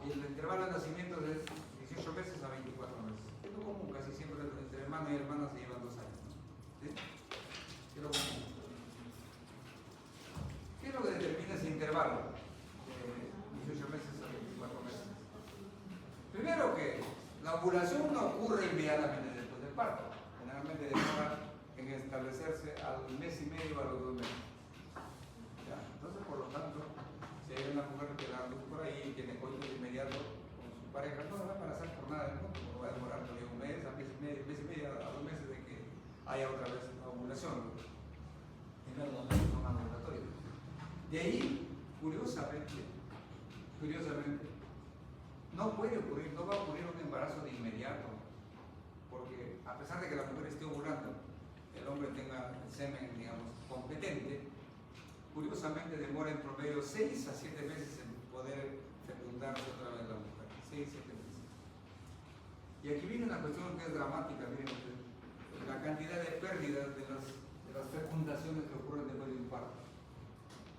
Speaker 1: Y el intervalo de nacimiento es 18 meses a 24 meses. Es lo común, casi siempre entre hermano y hermana se llevan 2 años, ¿no? ¿Sí? Es lo común. ¿Qué es lo que determina ese intervalo de 18 meses a 24 meses? Primero que la ovulación no ocurre inmediatamente después del parto. Generalmente demora en establecerse al mes y medio a los 2 meses. ¿Ya? Entonces, por lo tanto, si hay una mujer que da luz por ahí y tiene coito de inmediato con su pareja, no se va a embarazar por nada del mundo. No va a demorar todavía un mes, a mes y medio, a 2 meses de que haya otra vez una ovulación. Primero 2 meses son ovulatorios. De ahí, curiosamente, no puede ocurrir, no va a ocurrir un embarazo de inmediato, porque a pesar de que la mujer esté ovulando, el hombre tenga el semen, digamos, competente, curiosamente demora en promedio 6 a 7 meses en poder fecundarse otra vez la mujer, 6 a 7 meses. Y aquí viene una cuestión que es dramática, miren ustedes, la cantidad de pérdidas de las fecundaciones que ocurren después de un parto.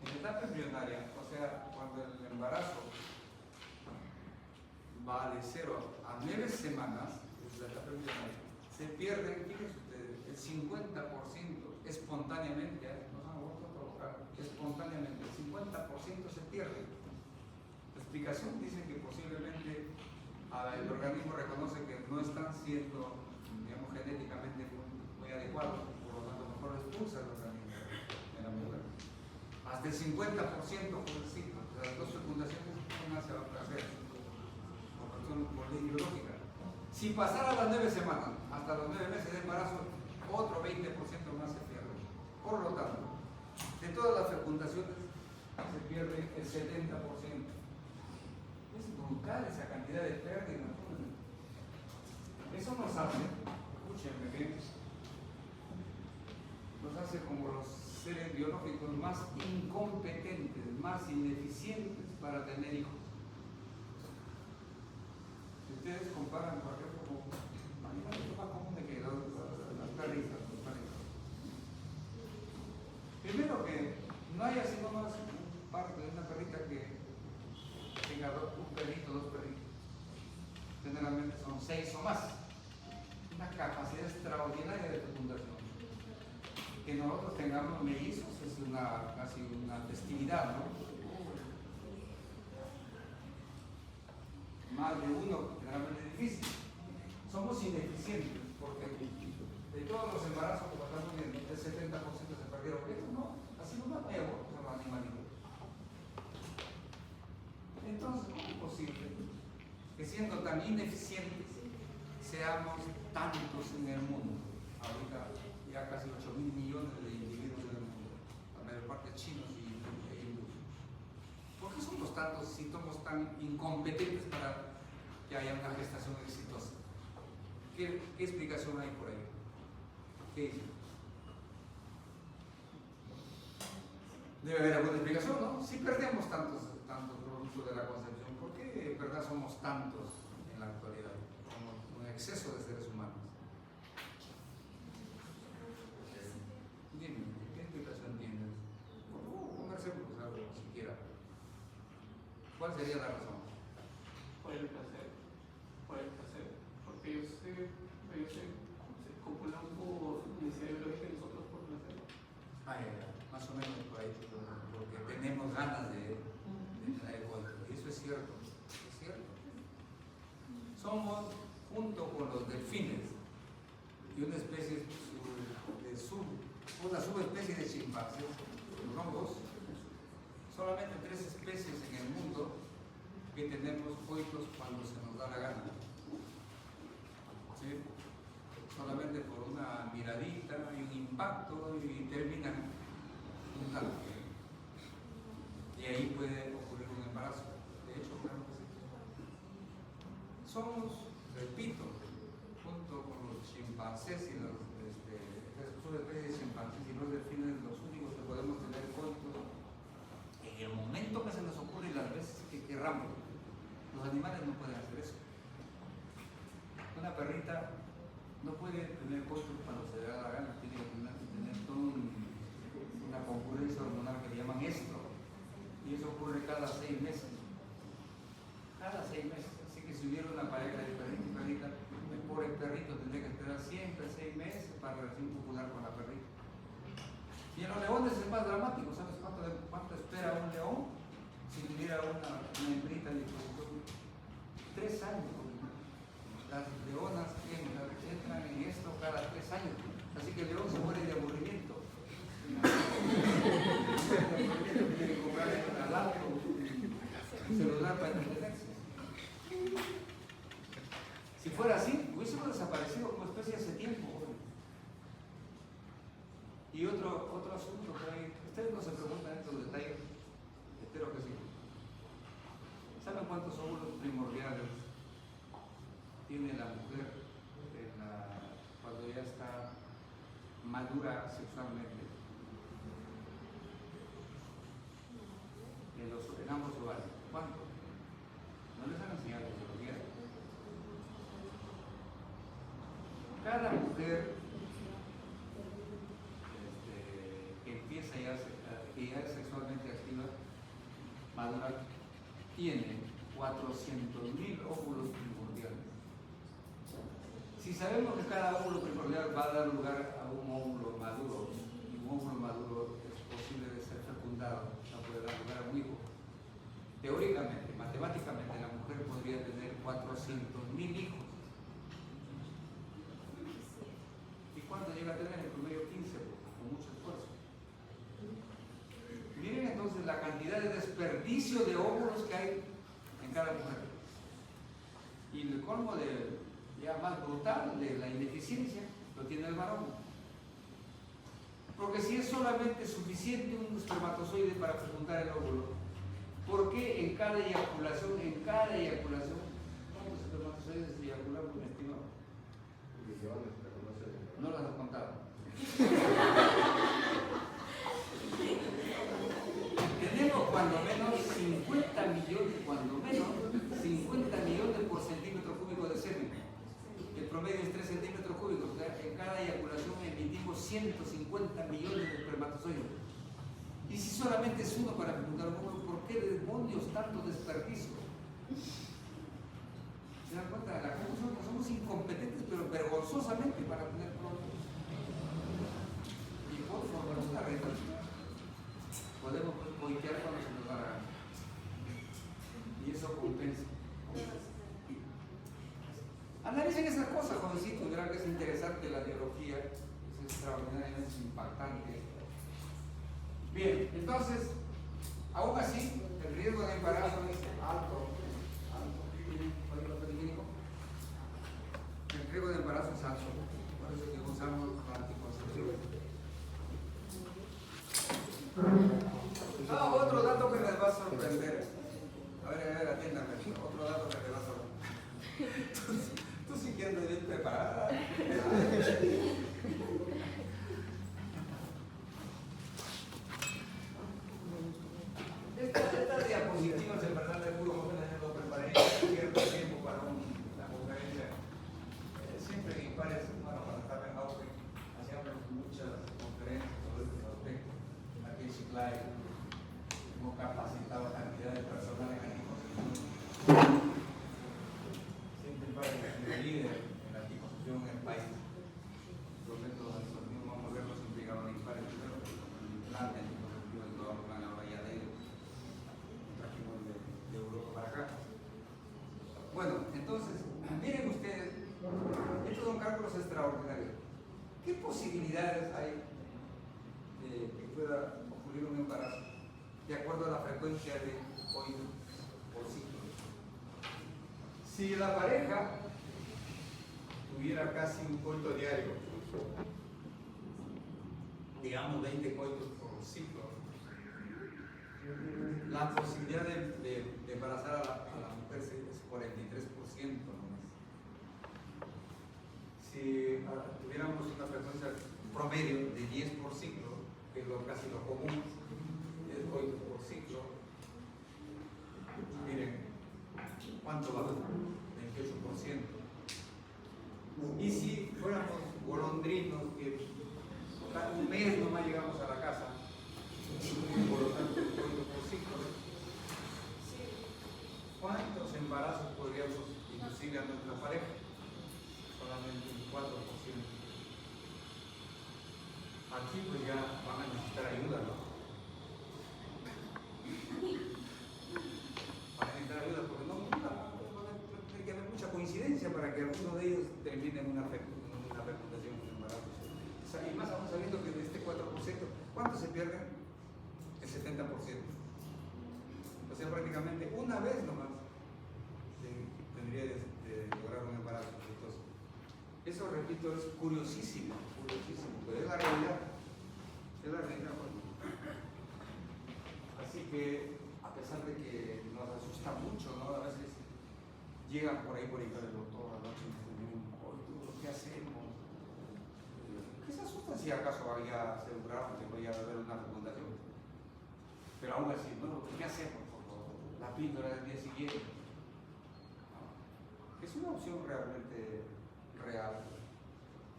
Speaker 1: En la etapa embrionaria, o sea, cuando el embarazo va de 0 a 9 semanas, es la etapa embrionaria, se pierde, fíjense ustedes, el 50% espontáneamente, no se han vuelto a provocar, espontáneamente, el 50% se pierde. La explicación dice que posiblemente el organismo reconoce que no están siendo, digamos, genéticamente muy adecuados, por lo tanto mejor expulsa el organismo de la mujer. Hasta el 50% jovencito, o sea, las 2 fecundaciones una se va a perder por ley biológica. Si pasara las 9 semanas, hasta los 9 meses de embarazo, otro 20% más se pierde. Por lo tanto, de todas las fecundaciones se pierde el 70%. Es brutal esa cantidad de pérdidas. Eso nos hace, escúchenme bien, nos hace como los seres biológicos más incompetentes, más ineficientes para tener hijos. Si ustedes comparan, por ejemplo, con animales más comunes que las perritas, los perritos. Primero que no hay así nomás un par de una perrita que tenga un perrito, 2 perritos. Generalmente son 6 o más. Una capacidad extraordinaria de fecundación. Que que nosotros tengamos mellizos es casi una festividad, ¿no? Más de uno generalmente es difícil. Somos ineficientes porque de todos los embarazos que pasamos viendo, el 70% se perdieron. Esto no, así no me abortos a los animalitos. Entonces, ¿cómo es posible que siendo tan ineficientes seamos tantos en el mundo? Ahorita ya casi 8.000 millones de individuos en el mundo, la mayor parte chinos y hindúes. ¿Por qué somos tantos si somos tan incompetentes para que haya una gestación exitosa? ¿Qué explicación hay por ahí? ¿Qué dicen? Debe haber alguna explicación, ¿no? Si perdemos tantos productos de la concepción, ¿por qué en verdad somos tantos en la actualidad? Somos un exceso de seres humanos. Dime, ¿qué explicación tienes? Conversemos algo siquiera. ¿Cuál sería la razón?
Speaker 4: Por el placer, porque ellos se copulan por necesidad biológica y nosotros por placer.
Speaker 1: Más o menos por ahí, porque tenemos ganas de tener coito. Y eso es cierto, es cierto. Somos, junto con los delfines, y una especie una subespecie de chimpancés, no dos, solamente 3 especies en el mundo que tenemos coitos cuando se nos da la gana. ¿Sí? Solamente por una miradita y un impacto y terminan juntando. Y ahí puede ocurrir un embarazo. De hecho, claro que sí. Somos, repito, junto con los chimpancés y las subespecies de chimpancés y los delfines, los únicos que podemos tener coitos en el momento que se nos ocurre y las veces que querramos. Los animales no pueden hacer eso. Una perrita no puede tener coitos cuando se le da la gana, tiene que tener toda una concurrencia hormonal que le llaman estro. Y eso ocurre cada 6 meses. Cada 6 meses. Así que si hubiera una pareja de perrito y perrita, el pobre perrito tendría que esperar siempre 6 meses para recién copular con la perrita. Y en los leones es más dramático. ¿Sabes cuánto espera un león si tuviera una hembrita de disposición? 3 años. Las leonas entran en esto cada 3 años. Así que el león se muere de aburrimiento. Tiene que comprar el auto, celular para entretenerse. Si fuera así, hubiésemos desaparecido como especie hace tiempo. Y otro asunto por ahí, ustedes no se preguntan estos detalles, espero que sí. ¿Saben cuántos óvulos primordiales tiene la mujer cuando ya está madura sexualmente? En ambos ovarios. ¿Cuánto? No les han enseñado biología. Cada mujer que empieza que ya es sexualmente activa, madura, tiene 400.000 óvulos primordiales. Si sabemos que cada óvulo primordial va a dar lugar a un óvulo maduro, y un óvulo maduro es posible de ser fecundado, no puede dar lugar a un hijo, teóricamente, matemáticamente, la mujer podría tener 400.000 hijos. ¿Y cuánto llega a tener? En promedio 15, con mucho esfuerzo. Miren entonces la cantidad de desperdicio de óvulos que hay en cada mujer. Y el colmo ya más brutal de la ineficiencia lo tiene el varón. Porque si es solamente suficiente un espermatozoide para fecundar el óvulo, ¿por qué en cada eyaculación, cuántos espermatozoides se eyaculan, mi estimado?
Speaker 5: Millones, pero no sé.
Speaker 1: No las has contado. Tenemos cuando menos 50 millones por centímetro cúbico de semen. El promedio es 3 centímetros cúbicos. O sea, en cada eyaculación emitimos 150 millones de espermatozoides. Y si solamente es uno para fecundar un óvulo, ¿por qué demonios tanto desperdicio? ¿Se dan cuenta? La conclusión que somos incompetentes, pero vergonzosamente para tener problemas. Y por ginecología es extraordinariamente impactante. Bien, entonces, aún así, el riesgo de embarazo es alto. ¿Tiene papel higiénico? El riesgo de embarazo es alto, por eso es que usamos anticonceptivos. Otro dato que les va a sorprender. A ver, atiéndame. Otro dato que les va a sorprender. Tú sí que andas bien preparada. Estas diapositivas en verdad de puro jóvenes lo preparé cierto tiempo para una conferencia. Siempre en Impares, bueno, cuando estaba en auge, hacíamos muchas conferencias sobre este aspecto. Aquí en Chiclayo hemos capacitado a cantidad de personal en anticoncepción. Siempre Impares es el líder en la anticoncepción en el país. Los métodos anticonceptivos más modernos implicaban a Impares primero, pero el plan de anticonceptivo en toda la plan ahora ya de ellos. Trajimos de Europa para acá. Bueno, entonces, miren ustedes, estos son cálculos extraordinarios. ¿Qué posibilidades hay de que pueda ocurrir un embarazo de acuerdo a la frecuencia de coito por ciclo? Si la pareja tuviera casi un coito diario, digamos 20 coitos por ciclo, la posibilidad de embarazar a la mujer es 43% nomás. Si tuviéramos una frecuencia promedio de 10 por ciclo, que es casi lo común, 10 coitos por ciclo, miren, ¿cuánto va? 28%. Y si fuéramos golondrinos, que un mes nomás llegamos a la casa, por lo tanto, un coito por ciclo, ¿cuántos embarazos podríamos inducir a nuestra pareja? Solamente un 4%. Aquí pues ya van a necesitar ayuda, ¿no? Van a necesitar ayuda porque no hay que haber mucha coincidencia para que alguno de ellos termine en una fecundación, un embarazo. Y más aún sabiendo que de este 4%, ¿cuántos se pierden? El 70%. O sea, prácticamente una vez nomás tendría de lograr un embarazo exitoso. Eso, repito, es curiosísimo, pero es la realidad. Es la realidad. Bueno. Así que, a pesar de que nos asusta mucho, ¿no? A veces llegan por ahí el doctor a la noche y dicen, ¿qué hacemos? ¿Qué se asustan si acaso había asegurado que podía haber una fecundación? Pero aún así, bueno, ¿qué hacemos? La píldora del día siguiente. Es una opción realmente real,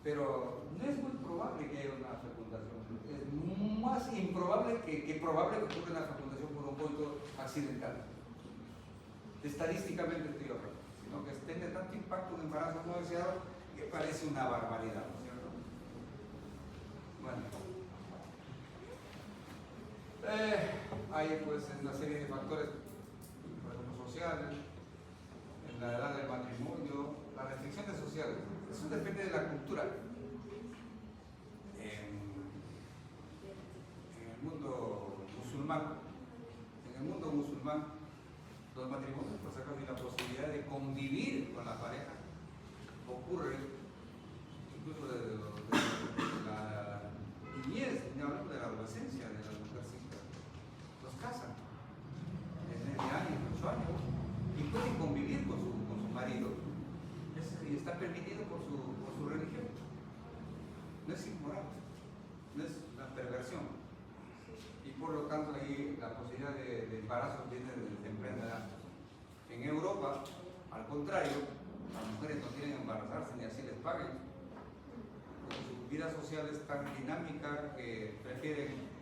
Speaker 1: pero no es muy probable que haya una fecundación. Es más improbable que probable que ocurra una fecundación por un coito accidental. Estadísticamente estoy hablando, sino que tiene tanto impacto un embarazo no deseado que parece una barbaridad, ¿no es cierto? Bueno. Hay pues una serie de factores, por ejemplo, sociales, en la edad del matrimonio, las restricciones sociales. Eso depende de la cultura. En el mundo musulmán, los matrimonios, por si acaso, y la posibilidad de convivir con la pareja ocurre incluso desde la niñez, ya hablando de la adolescencia de las mujercitas. Los casan desde 9 años, 8 años y pueden convivir con su marido. Y está permitido por su religión. No es inmoral, no es una perversión. Y por lo tanto ahí la posibilidad de embarazo viene desde temprana edad. En Europa, al contrario, las mujeres no quieren embarazarse ni así les paguen. Su vida social es tan dinámica que prefieren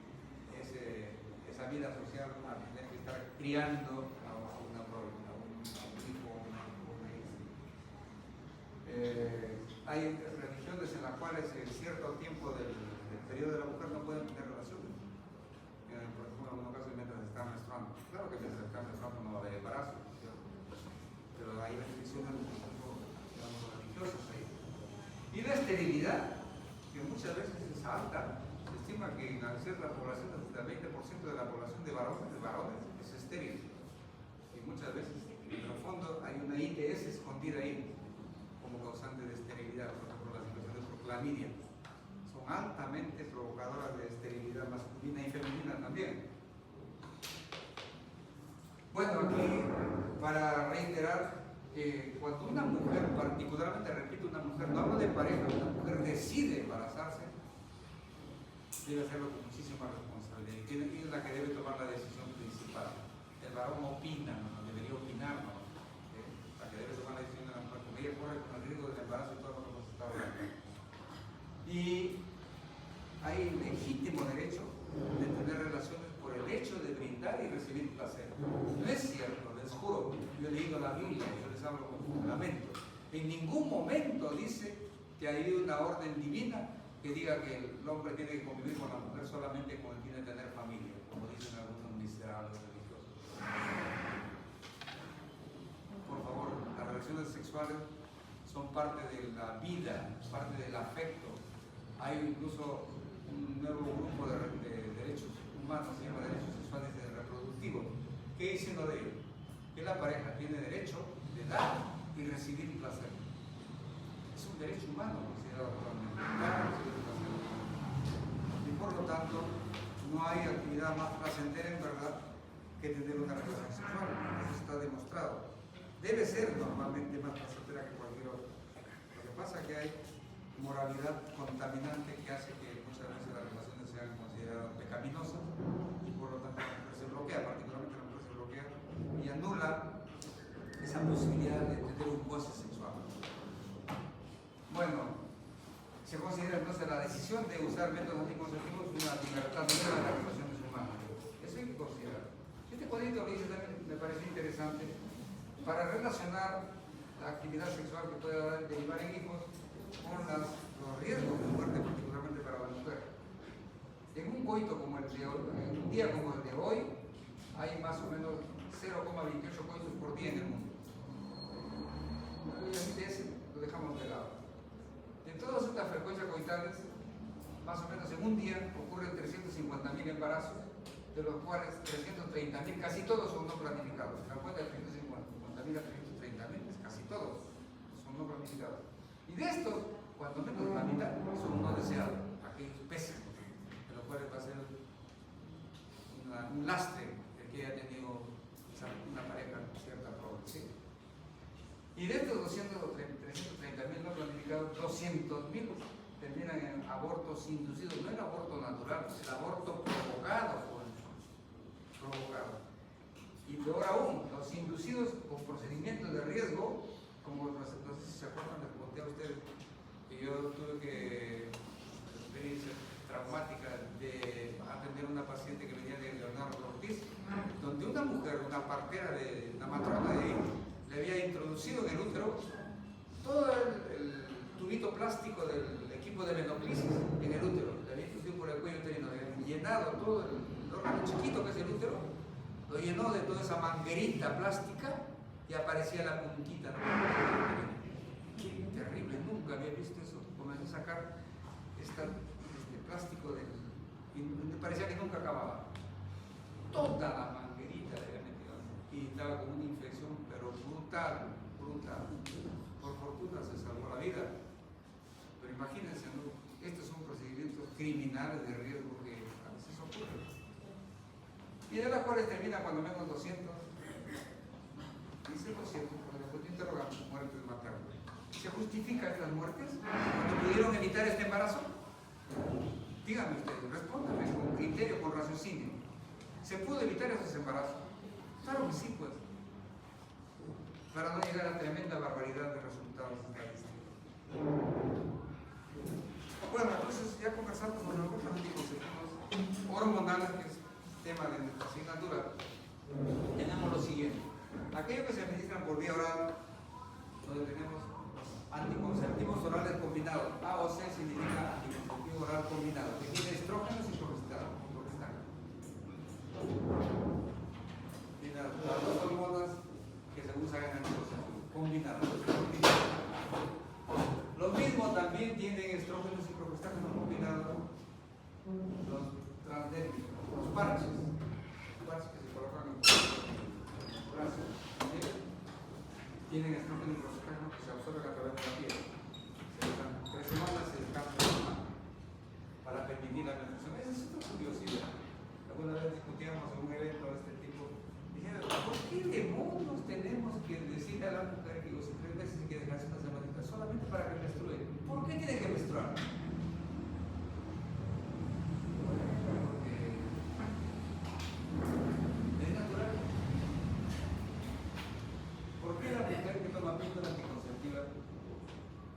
Speaker 1: esa vida social a tener que estar criando a un hijo o una hija. Hay religiones en las cuales en cierto tiempo del periodo de la mujer no pueden tener relaciones. Por ejemplo, en algunos casos mientras está menstruando. Claro que mientras está menstruando no va a haber embarazo, ¿cierto? Pero hay restricciones, digamos, religiosas ahí. Y la esterilidad. muchas veces es alta. Se estima que en cierta población, hasta el 20% de la población de varones es estéril. Y muchas veces en el fondo hay una ITS escondida ahí como causante de esterilidad, por ejemplo las infecciones por clamidia. Son altamente provocadoras de esterilidad masculina y femenina también. Bueno, aquí para reiterar, cuando una mujer, particularmente repito, una mujer, no hablo de pareja, una mujer decide embarazarse, debe hacerlo con muchísima responsabilidad y es la que debe tomar la decisión principal. El varón opina, no debería opinar, ¿no? La que debe tomar la decisión de la mujer, porque ella corre con el riesgo del embarazo y todo lo que hemos estado hablando. Y hay legítimo derecho de tener relaciones por el hecho de brindar y recibir placer. No es cierto, les juro, yo he leído la Biblia, yo les hablo con fundamento. En ningún momento dice que hay una orden divina que diga que el hombre tiene que convivir con la mujer solamente con el fin de tener familia, como dicen algunos miserables religiosos. Por favor, las relaciones sexuales son parte de la vida, parte del afecto. Hay incluso un nuevo grupo de derechos humanos, se llama derechos sexuales y reproductivos. ¿Qué dice uno de ellos? Que la pareja tiene derecho de dar y recibir placer. Es un derecho humano considerado actualmente, dar y recibir placer. Y por lo tanto, no hay actividad más placentera en verdad que tener una relación sexual. Eso está demostrado. Debe ser normalmente más placentera que cualquier otra. Lo que pasa es que hay moralidad contaminante que hace que muchas veces las relaciones sean consideradas pecaminosas y por lo tanto la mujer se bloquea, particularmente la mujer se bloquea y anula esa posibilidad de tener un goce sexual. Bueno, se considera entonces la decisión de usar métodos anticonceptivos una libertad nueva de las relaciones humanas. Eso hay que considerar. Este cuadrito que dice también me parece interesante para relacionar la actividad sexual que pueda derivar en hijos con los riesgos de muerte, particularmente para la mujer. En un coito como el de hoy, en un día como el de hoy, hay más o menos 0,28 coitos por día en el mundo. Obviamente ese lo dejamos de lado. De todas estas frecuencias coitales, más o menos en un día ocurren 350.000 embarazos, de los cuales 330.000, casi todos son no planificados. La cuenta de 350.000 a 330.000, casi todos son no planificados. Y de estos, cuando menos la mitad son no deseados, aquellos pésimos, de los cuales va a ser un lastre el que haya tenido una pareja con cierta probabilidad. Y de estos 330.000 no planificados, 200.000 terminan en abortos inducidos, no el aborto natural, el aborto provocado. Y peor aún, los inducidos con procedimientos de riesgo, como no sé si se acuerdan, les conté a ustedes que yo tuve que experiencia traumática de atender a una paciente que venía de Leonardo Ortiz, donde una mujer, una partera de una matrona de ahí, le había introducido en el útero todo el tubito plástico del equipo de menoclisis en el útero, le había introducido por el cuello uterino, le había llenado todo el órgano chiquito que es el útero, lo llenó de toda esa manguerita plástica y aparecía la puntita, ¿no? Terrible, nunca había visto eso. Comencé a sacar este plástico y me parecía que nunca acababa. Toda la manguerita le había metido y estaba con una infección, pero brutal. Por fortuna se salvó la vida. Pero imagínense, ¿no? Estos son procedimientos criminales de riesgo que a veces ocurren. Y de las cuales termina cuando menos 200. Dice 200, porque después de interrogar muertes maternas. ¿Se justifican estas muertes cuando pudieron evitar este embarazo? Díganme ustedes, respóndanme con criterio, con raciocinio. ¿Se pudo evitar esos embarazos? Claro que sí, pues. Para no llegar a tremenda barbaridad de resultados estadísticos. Bueno, entonces ya conversando sobre algunos anticonceptivos hormonales, que es tema de nuestra asignatura, tenemos lo siguiente. Aquellos que se administran por vía oral, donde tenemos anticonceptivos orales combinados. AOC significa anticonceptivo oral combinado, que tiene estrógenos y progestanos. Tiene las dos hormonas que se usan en anticonceptivo combinados. Los mismos también tienen estrógenos y progestanos combinados. parches que se colocan en el brazo, tienen estrógeno y progestageno que se absorben a través de la piel. Se dejan 3 semanas, se descansan 1 semana para permitir la menstruación. Esa es otra curiosidad. Alguna vez discutíamos en un evento de este tipo, dijeron, ¿por qué demonios tenemos que decirle a la mujer que si 3 veces se quiere dejarse 1 semanita solamente para que menstrue? ¿Por qué tiene que menstruar?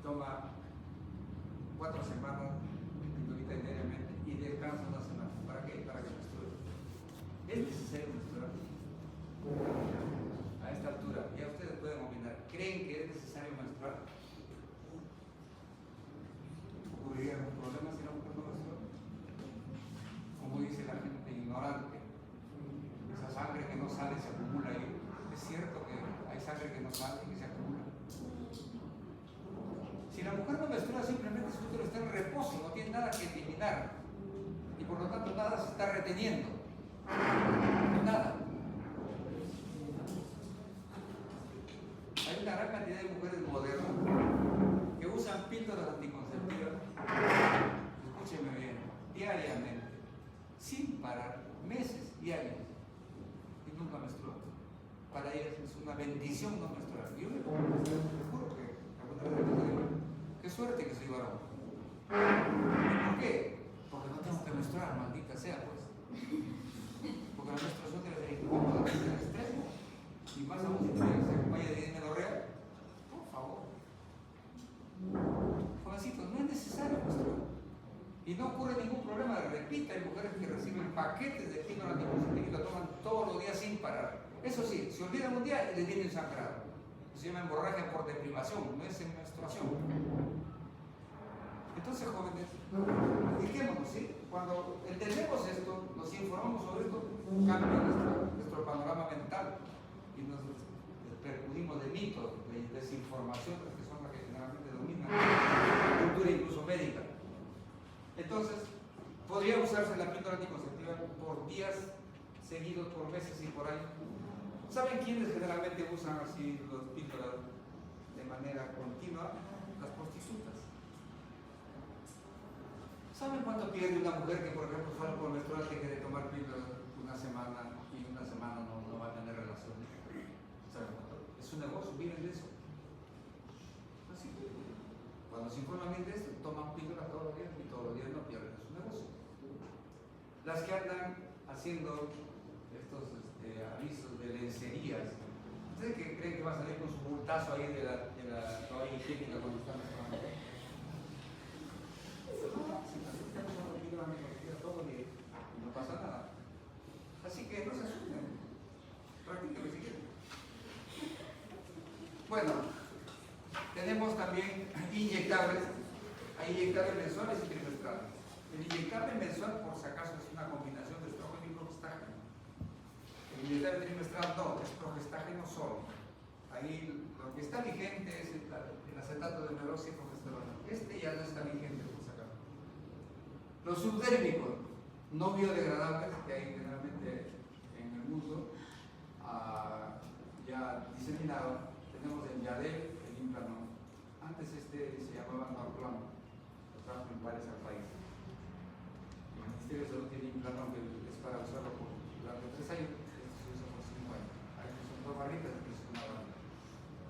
Speaker 1: Toma 4 semanas pildorita diariamente y descansa 1 semana. ¿Para qué? Para que menstrue. ¿Es necesario menstruar? A esta altura, ya ustedes pueden opinar. ¿Creen que es necesario menstruar? ¿Ocurriría algún problema si la mujer no menstrua? Como dice la gente ignorante, esa sangre que no sale se acumula ahí. Es cierto que hay sangre que no sale y que se acumula. Si la mujer no menstrua, simplemente su útero está en reposo, no tiene nada que eliminar. Y por lo tanto nada se está reteniendo. Nada. Hay una gran cantidad de mujeres modernas que usan píldoras anticonceptivas, escúcheme bien, diariamente, sin parar, meses y años, y nunca menstruan. Para ellas es una bendición no menstruar. Yo me juro que alguna vez les digo, qué suerte que soy varón. ¿Y por qué? Porque no tengo que menstruar, maldita sea, pues. Porque la menstruación debe ser incómoda, debe ser extremo. Y más aún si se acompaña de dismenorrea, por favor. Jovencitos, no es necesario menstruar. Y no ocurre ningún problema. Repita, hay mujeres que reciben paquetes de píldora anticonceptiva y la toman todos los días sin parar. Eso sí, se olvidan un día y les viene un sangrado. Se llama hemorragia por deprivación, no es menstruación. Entonces, jóvenes, dediquémonos, ¿sí? Cuando entendemos esto, nos informamos sobre esto, cambia nuestro panorama mental y nos percudimos de mitos, de desinformaciones que son las que generalmente dominan la cultura incluso médica. Entonces, podría usarse la píldora anticonceptiva por días seguidos, por meses y por años. ¿Saben quiénes generalmente usan así los píldoras de manera continua? Las prostitutas. ¿Saben cuánto pierde una mujer que, por ejemplo, sale por menstrual, deje de tomar píldoras 1 semana y 1 semana no va a tener relaciones? ¿Saben cuánto? Es un negocio, viven de eso. Así que, cuando se informan bien de esto, toman píldoras todos los días y todos los días no pierden su negocio. Las que andan haciendo estos avisos de lencerías, ¿ustedes qué creen que va a salir con su multazo ahí de la toalla higiénica cuando están menstruando? Todo bien, y no pasa nada. Así que no se asusten, practíquenlo si quieren. Bueno, tenemos también inyectables. Hay inyectables mensuales y trimestrales. El inyectable mensual, por si acaso, es una combinación de estrógeno y progestágeno. El inyectable trimestral no, es progestágeno solo. Ahí lo que está vigente es el acetato de meroxi y progesterona. Este ya no está vigente, por si acaso. Los subdérmicos no biodegradables que hay generalmente en el mundo, ya diseminados, tenemos el Yadel, el Implanon. Antes se llamaba Norplan, lo trajo en varios países. El Ministerio de Salud tiene Implanon, que es para usarlo durante 3 años, esto se usa por 5 años. Ahí son 2 barritas, aquí es una barrita.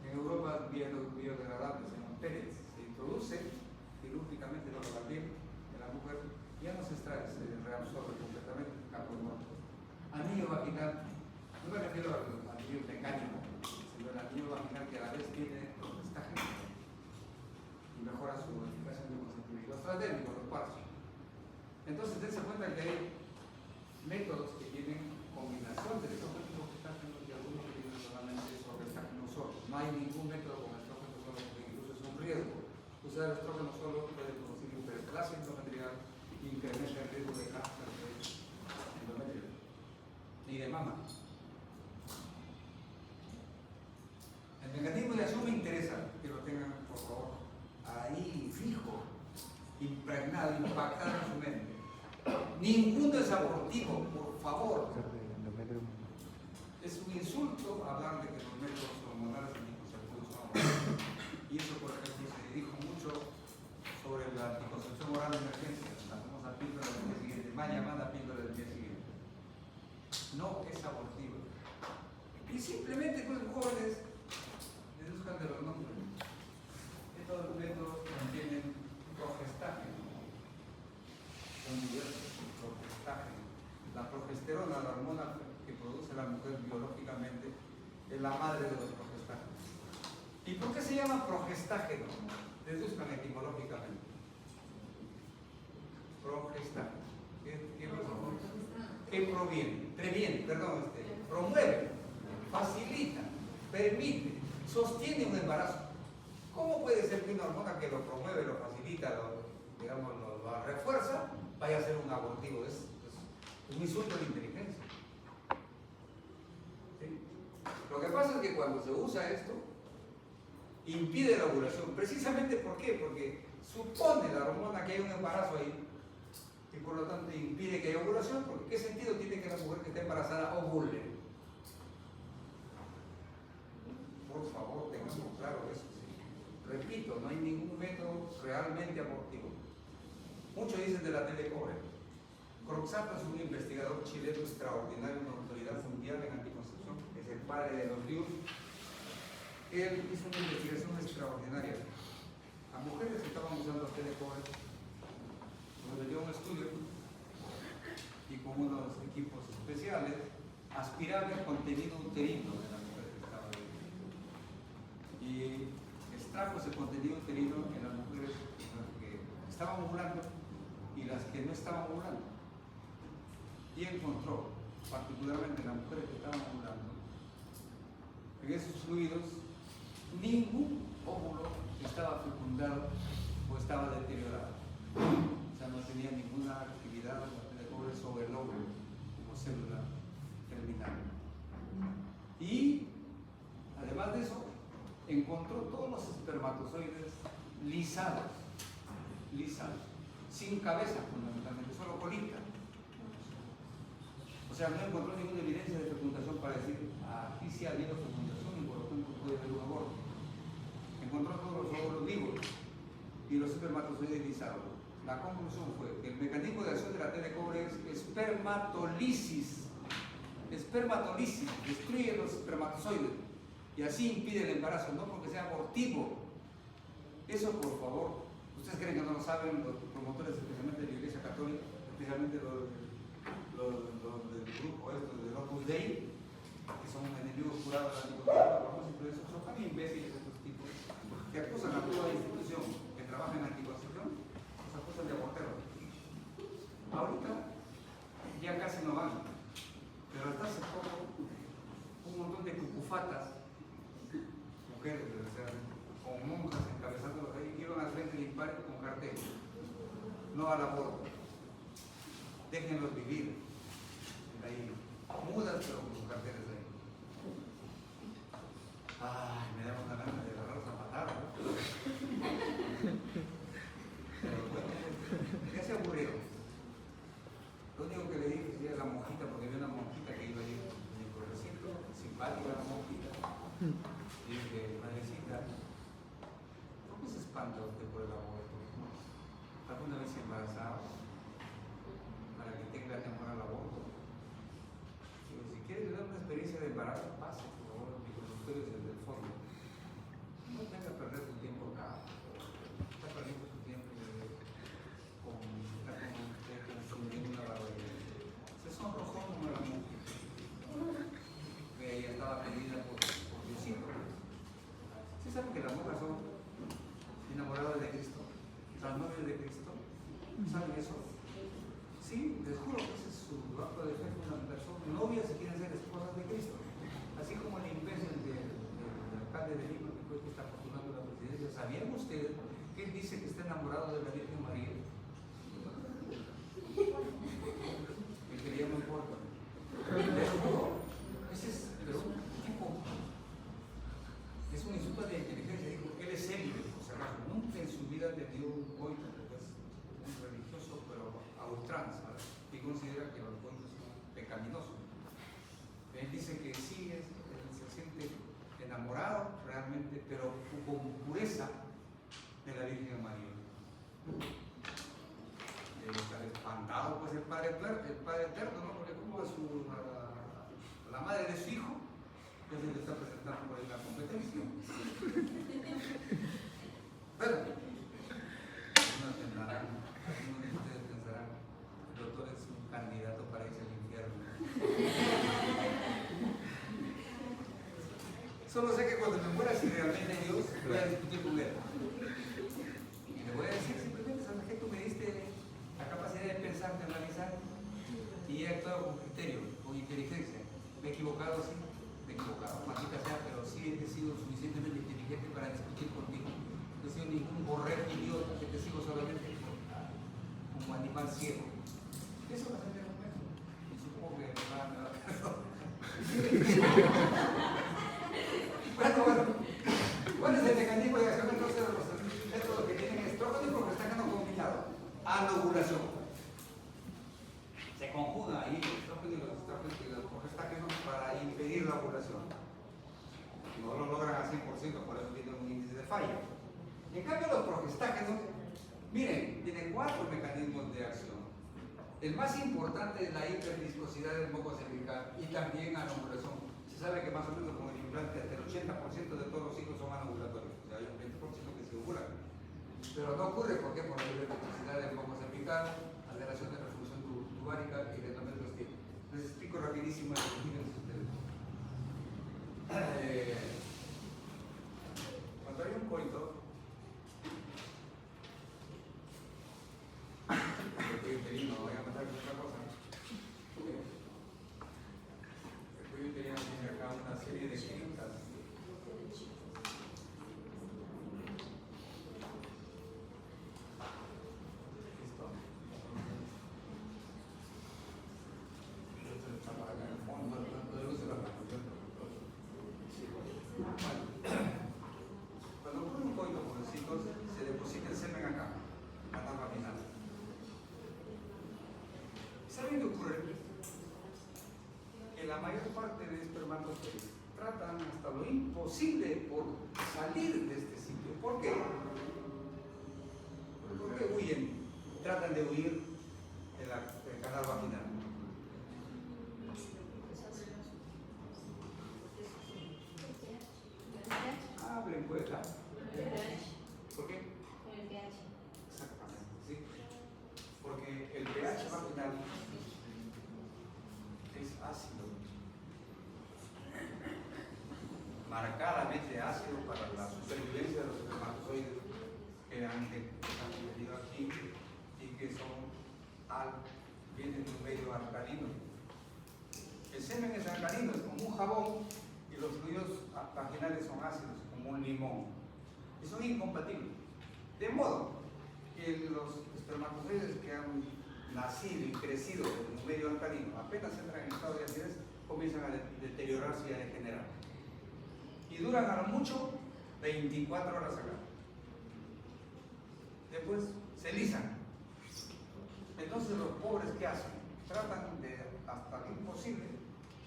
Speaker 1: En Europa, biodegradables, se llaman pellets, se introducen quirúrgicamente por la piel de la mujer. Ya no se extrae, se reabsorbe completamente el campo muerto. Anillo vaginal, no me refiero al anillo mecánico, sino al anillo vaginal que a la vez tiene progestágeno y mejora su eficacia anticonceptiva. Los transdérmicos, los parsos. Entonces, dense cuenta que hay métodos que tienen combinación de estrógeno y progestágeno y algunos que tienen solamente progestágeno solo. No hay ningún método con estrógeno solo, porque incluso es un riesgo. Usar el estrógeno solo puede producir hiperplasia endometrial y incrementa el riesgo de cáncer de endometrio y de mama. El mecanismo de acción me interesa que lo tengan, por favor, ahí fijo, impregnado, impactado en su mente. Ninguno es abortivo, por favor. Es un insulto hablar de que los métodos hormonales anticonceptivos son abortivos. Y eso, por ejemplo, se dijo mucho sobre la anticoncepción oral de emergencia, la famosa píldora del día siguiente, mal llamada píldora del día siguiente. No es abortivo. Y simplemente, pues, jóvenes, deduzcan de los nombres. Estos métodos contienen progestágeno. Son diversos, progestágeno. La progesterona, la hormona que produce la mujer biológicamente, es la madre de los progestágenos. ¿Y por qué se llama progestágeno? Deduzcan etimológicamente. Progestágeno. ¿Qué proviene? Promueve, facilita, permite, sostiene un embarazo. ¿Cómo puede ser que una hormona que lo promueve, lo facilita, lo refuerza, vaya a ser un abortivo? Es un insulto de inteligencia. ¿Sí? Lo que pasa es que cuando se usa esto, impide la ovulación. Precisamente ¿por qué? Porque supone la hormona que hay un embarazo ahí y por lo tanto impide que haya ovulación. Porque ¿qué sentido tiene que la mujer que está embarazada ovule? Por favor, tengamos claro eso. Sí. Repito, no hay ningún método realmente abortivo. Muchos dicen de la telecobre. Croxato es un investigador chileno extraordinario, una autoridad mundial en anticoncepción, es el padre de los ríos. Él hizo una investigación extraordinaria. A mujeres que estaban usando telecobre, nos dio un estudio y con unos equipos especiales aspiraba el contenido uterino de la mujer que estaba viviendo. Y extrajo ese contenido uterino en las mujeres que estaban ovulando y las que no estaban ovulando. Y encontró, particularmente en las mujeres que estaban ovulando, en esos fluidos ningún óvulo estaba fecundado o estaba deteriorado. O sea, no tenía ninguna actividad de cobre sobre el óvulo como célula terminal. Y además de eso, encontró todos los espermatozoides lisados, sin cabeza fundamentalmente, solo colita. O sea, no encontró ninguna evidencia de fecundación para decir, aquí sí ha habido fecundación y por lo tanto puede haber un aborto. Encontró todos los óvulos vivos y los espermatozoides lisados. La conclusión fue que el mecanismo de acción de la telecobre es espermatolisis. Espermatolisis, destruye los espermatozoides y así impide el embarazo, no porque sea abortivo. Eso, por favor, ustedes creen que no lo saben los promotores, especialmente de la Iglesia Católica, especialmente los del grupo estos del Opus Dei, que son enemigos jurados de la anticoncepción, pero esos son tan imbéciles estos tipos que acusan a toda institución que trabaja en anticoncepción, los acusan de aborteros. Ahorita ya casi no van, pero hasta hace poco un montón de cucufatas, mujeres desgraciadamente, con monjas encabezándolos ahí, iban al frente del imperio con cartel: no al aborto, déjenlos vivir. Ahí, mudas pero con carteles ahí. Ay, me da una gana de agarrarlos a matar, ¿no? Pero bueno, ya se aburrieron. Lo único que le dije es a la monjita, porque había una monjita que iba a ir en el recinto, simpática la monjita. Y dije, madrecita, ¿por qué se espanta usted por el aborto? ¿Alguna vez se embarazaba? Para que tenga temor al aborto. Digo, si quieres tener una experiencia de embarazo, pase, por favor, mi consultorio es desde el fondo. No venga a perder tu tiempo acá. Está perdiendo tu tiempo consumiendo una barbaridad. Se sonrojó como la mujer. Que ella estaba pedida por Diosito. ¿Sí saben que las monjas son enamoradas de Cristo? Las novias de Cristo. ¿Saben eso? Sí, les juro que ese es su acto de fe fundamental. Son novias y quieren ser esposas de Cristo. Así como el imbécil del alcalde de Lima, que fue que está postulando la presidencia. ¿Sabían ustedes que él dice que está enamorado de la Virgen María? Me quería muy corto. Les juro, ese es pero un tipo. Es un insulto de inteligencia. Dijo, él es serio. O sea, nunca en su vida le dio un coito, porque es un religioso, pero a ultranza. trans, ¿verdad? Y considera que los coitos son pecaminosos. Él dice que sí, él se siente enamorado realmente, pero con pureza de la Virgen María. Debe estar espantado pues el Padre Eterno, ¿no? Porque como la madre de su hijo, pues se le está presentando por ahí la competencia. Pero, algunos tendrán, algunos de ustedes pensarán, el doctor es un candidato para irse al infierno. Solo sé que cuando me muera, si realmente Dios, voy a discutir con él. Y le voy a decir simplemente, ¿sabes qué? Tú me diste la capacidad de pensar, de analizar, y he actuado con criterio, con inteligencia. Me he equivocado, sí, me he equivocado, maldita sea, pero sí he sido suficientemente inteligente para discutir contigo. No he sido ningún borrego idiota que te sigo solamente como animal ciego. Eso va a ser mi argumento. Y supongo que me va a dar perdón. Bueno, ¿cuál es el mecanismo de acción entonces de los métodos que tienen estrógeno y progestágeno combinado? Anovulación. Se conjuga ahí los estrógenos y los progestágenos para impedir la ovulación. No lo logran al 100%, por eso tienen un índice de falla. En cambio, los progestágenos, miren, tienen 4 mecanismos de acción. El más importante es la hiperviscosidad del moco cervical y también la anovulación. Se sabe que más o menos con el implante hasta el 80% de todos los hijos son anovulatorios, o sea, hay un 20% que se ovulan. Pero no ocurre, ¿por qué? Por la hiperviscosidad del moco cervical, alteración de la función tubárica y de endometrios que les explico rapidísimo, imagínense ustedes. Cuando hay un coito, el cuello uterino, voy a empezar con otra cosa. El cuello uterino tiene acá una serie de criptas. ¿Listo? Esto está para acá en el fondo, no luce la transmisión. Cuando ocurre un coito, pobrecitos, se deposita el semen acá, la tapa final. ¿Saben qué ocurre? Que la mayor parte de espermatozoides tratan hasta lo imposible por salir de este sitio. ¿Por qué? Porque huyen, tratan de huir del canal vaginal. Hablen pues, ¿ah? ¿Por qué? Exactamente, sí. Porque el pH vaginal es ácido, marcadamente ácido para la supervivencia de los espermatozoides que han venido aquí y que vienen de un medio alcalino. El semen es alcalino, es como un jabón, y los fluidos vaginales son ácidos, como un limón, y son incompatibles. De modo que los espermatozoides que han nacido y crecido en un medio alcalino, apenas entran en estado de acidez, comienzan a deteriorarse y a degenerar. Y duran a lo mucho 24 horas acá. Después se lisan. Entonces los pobres, ¿qué hacen? Tratan de, hasta lo imposible,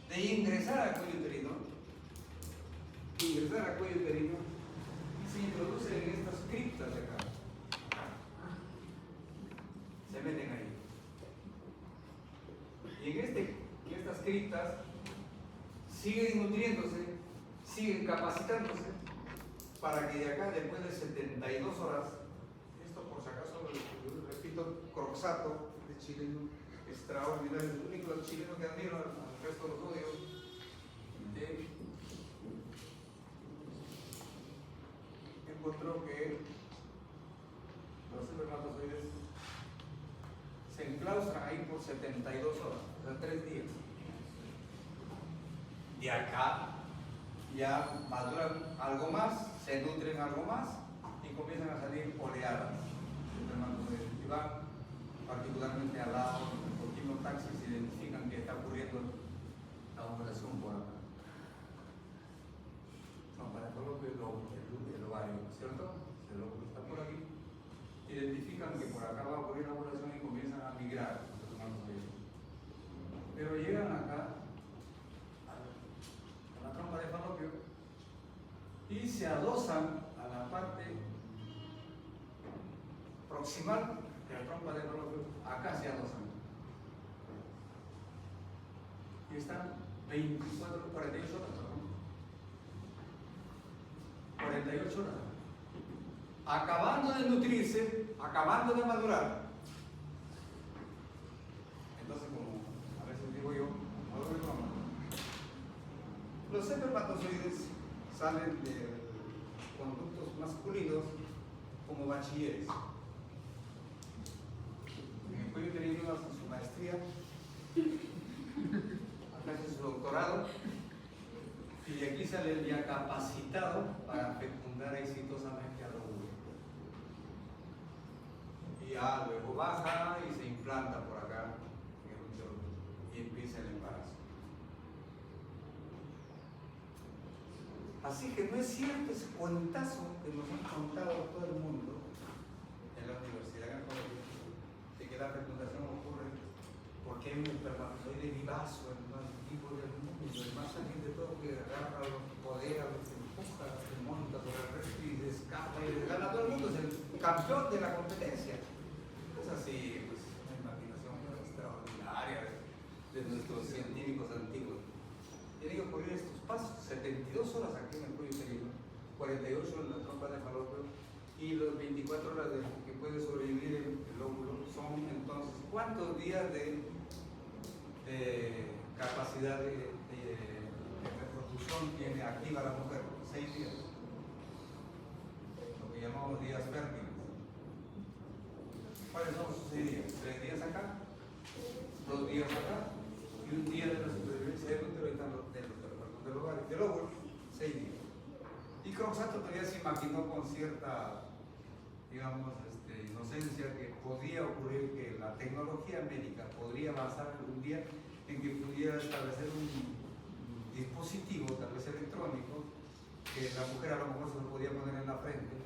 Speaker 1: de ingresar al cuello uterino. Ingresar al cuello uterino y se introducen en estas criptas de acá. Se meten ahí. Y en estas criptas siguen nutriéndose, siguen capacitándose para que de acá, después de 72 horas, esto por si acaso, yo repito, Croxato, de chileno extraordinario, el único chileno que admiro, al resto los odio, encontró que los espermatozoides se enclaustran ahí por 72 horas, o sea, 3 días. De acá ya maduran algo más, se nutren algo más y comienzan a salir oleadas de espermatozoides. Y van particularmente al lado del continuo taxis, identifican que está ocurriendo la ovulación por acá. No, para todo el ovario, ¿cierto? El óvulo está por aquí. Identifican que por acá va a ocurrir la ovulación y comienzan a migrar. proximal de la trompa de falopio a casi a 2 años. Y están 24, 48 horas, ¿no? 48 horas. Acabando de nutrirse, acabando de madurar. Entonces, como a veces digo yo, los espermatozoides salen de conductos masculinos como bachilleres. En el cuello uterino hacen su maestría, acá hacen su doctorado, y de aquí sale ya capacitado para fecundar exitosamente al óvulo. Y ya luego baja y se implanta por acá en el útero y empieza el embarazo. Así que no es cierto ese cuentazo que nos han contado todo el mundo en la universidad, en el colegio, de que la fecundación ocurre porque hay un espermatozoide vivazo, el más vivo del mundo, el más ágil de todo, que agarra los poderes, los empuja, se monta sobre el resto y se escapa y le gana a todo el mundo, es el campeón de la competencia. Es así, pues, una imaginación extraordinaria de nuestros científicos antiguos. Tienen que ocurrir estos pasos, 72 horas aquí en el cuello uterino, 48 en la trompa de falopio y los 24 horas que puede sobrevivir el óvulo son entonces, ¿cuántos días de capacidad de reproducción tiene activa la mujer? 6 días, lo que llamamos días fértiles. ¿Cuáles son sus 6 días? 3 días acá, 2 días acá y un día de la supervivencia del útero y del óvulo, 6 días. Y Croxato todavía se imaginó con cierta, digamos, inocencia que podría ocurrir que la tecnología médica podría avanzar algún día en que pudiera establecer un dispositivo, tal vez electrónico, que la mujer a lo mejor se lo podía poner en la frente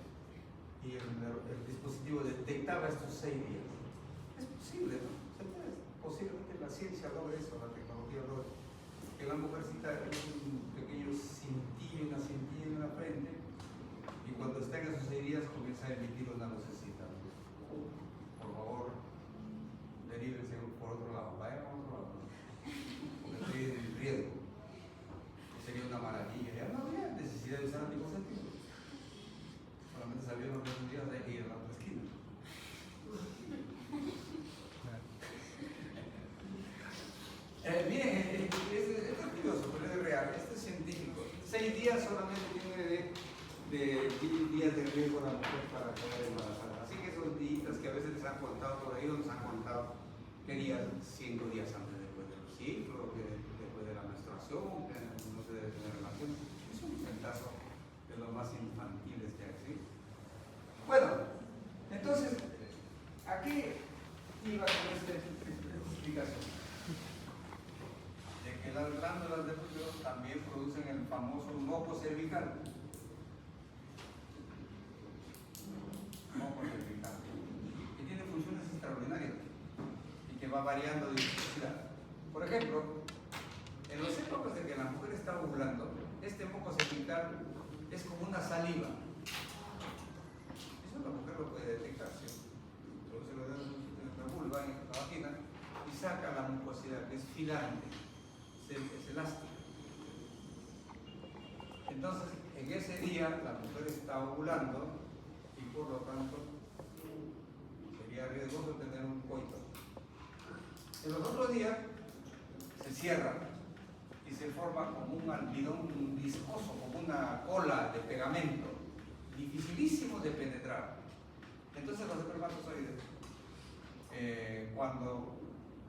Speaker 1: y el dispositivo detectaba estos 6 días. Es posible, ¿no? Se puede. Posiblemente la ciencia logre eso, la tecnología logre. Que la mujercita es un pequeño cintillo, una cintilla en la frente, y cuando está en esos 6 días comienza a emitir una lucecita. Por favor, derívense por otro lado, vayan a otro lado, porque estoy en riesgo. Sería una maravilla, ya no habría necesidad de usar anticonceptivos. Solamente sabíamos que esos días hay que ir a la otra esquina. Miren, es curioso, pero es real, esto es científico. 6 días solamente tiene de días de riesgo la mujer para quedar embarazada. Así que esos días que a veces les han contado por ahí, nos han contado que días, 5 días antes después del ciclo, que después de la menstruación, que no se debe tener relaciones. Es un inventazo de los más infantiles que existen. Bueno, entonces, ¿a qué iba con esta explicación? De que las glándulas del útero también producen el famoso moco cervical. Moco cervical, que tiene funciones extraordinarias y que va variando de intensidad. Por ejemplo, en los épocas de que la mujer está ovulando, este moco cervical es como una saliva. Eso la mujer lo puede detectar, ¿sí? Entonces lo dedos en la vulva, en la vagina, y saca la mucosidad, que es filante, es elástica. Entonces, en ese día la mujer está ovulando y por lo tanto sería riesgoso tener un coito. En los otros días se cierra y se forma como un almidón viscoso, como una cola de pegamento, dificilísimo de penetrar. Entonces los espermatozoides, cuando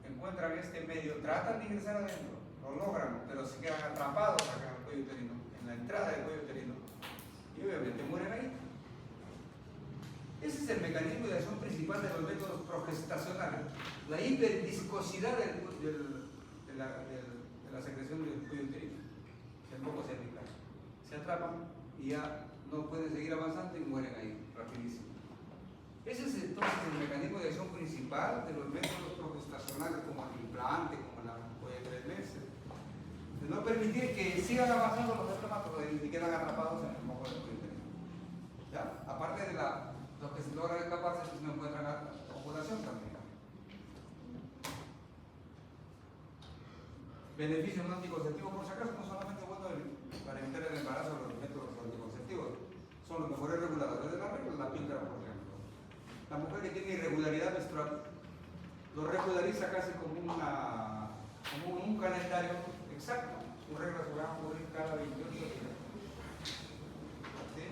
Speaker 1: encuentran este medio, tratan de ingresar adentro, lo logran, pero se quedan atrapados acá en el cuello uterino, en la entrada del cuello uterino, y obviamente mueren ahí. Ese es el mecanismo de acción principal de los métodos progestacionales, la hiperviscosidad de la secreción del cuello uterino, el moco cervical. Se atrapan y ya no pueden seguir avanzando y mueren ahí, rapidísimo. Ese es entonces el mecanismo de acción principal de los métodos progestacionales, como el implante, como la ampolla de 3 meses. De no permitir que sigan avanzando los espermatozoides y quedan atrapados en el moco del cuello uterino. ¿Ya? Aparte de lo que se logran escaparse, pues no encuentran la ovulación también. Beneficios no anticonceptivos, por si acaso, no solamente bueno para evitar el embarazo, los métodos anticonceptivos, son los mejores reguladores de la regla, la píldora, por ejemplo. La mujer que tiene irregularidad menstrual lo regulariza casi como un calendario exacto. Sus reglas se van a ocurrir cada 28 días. ¿Sí?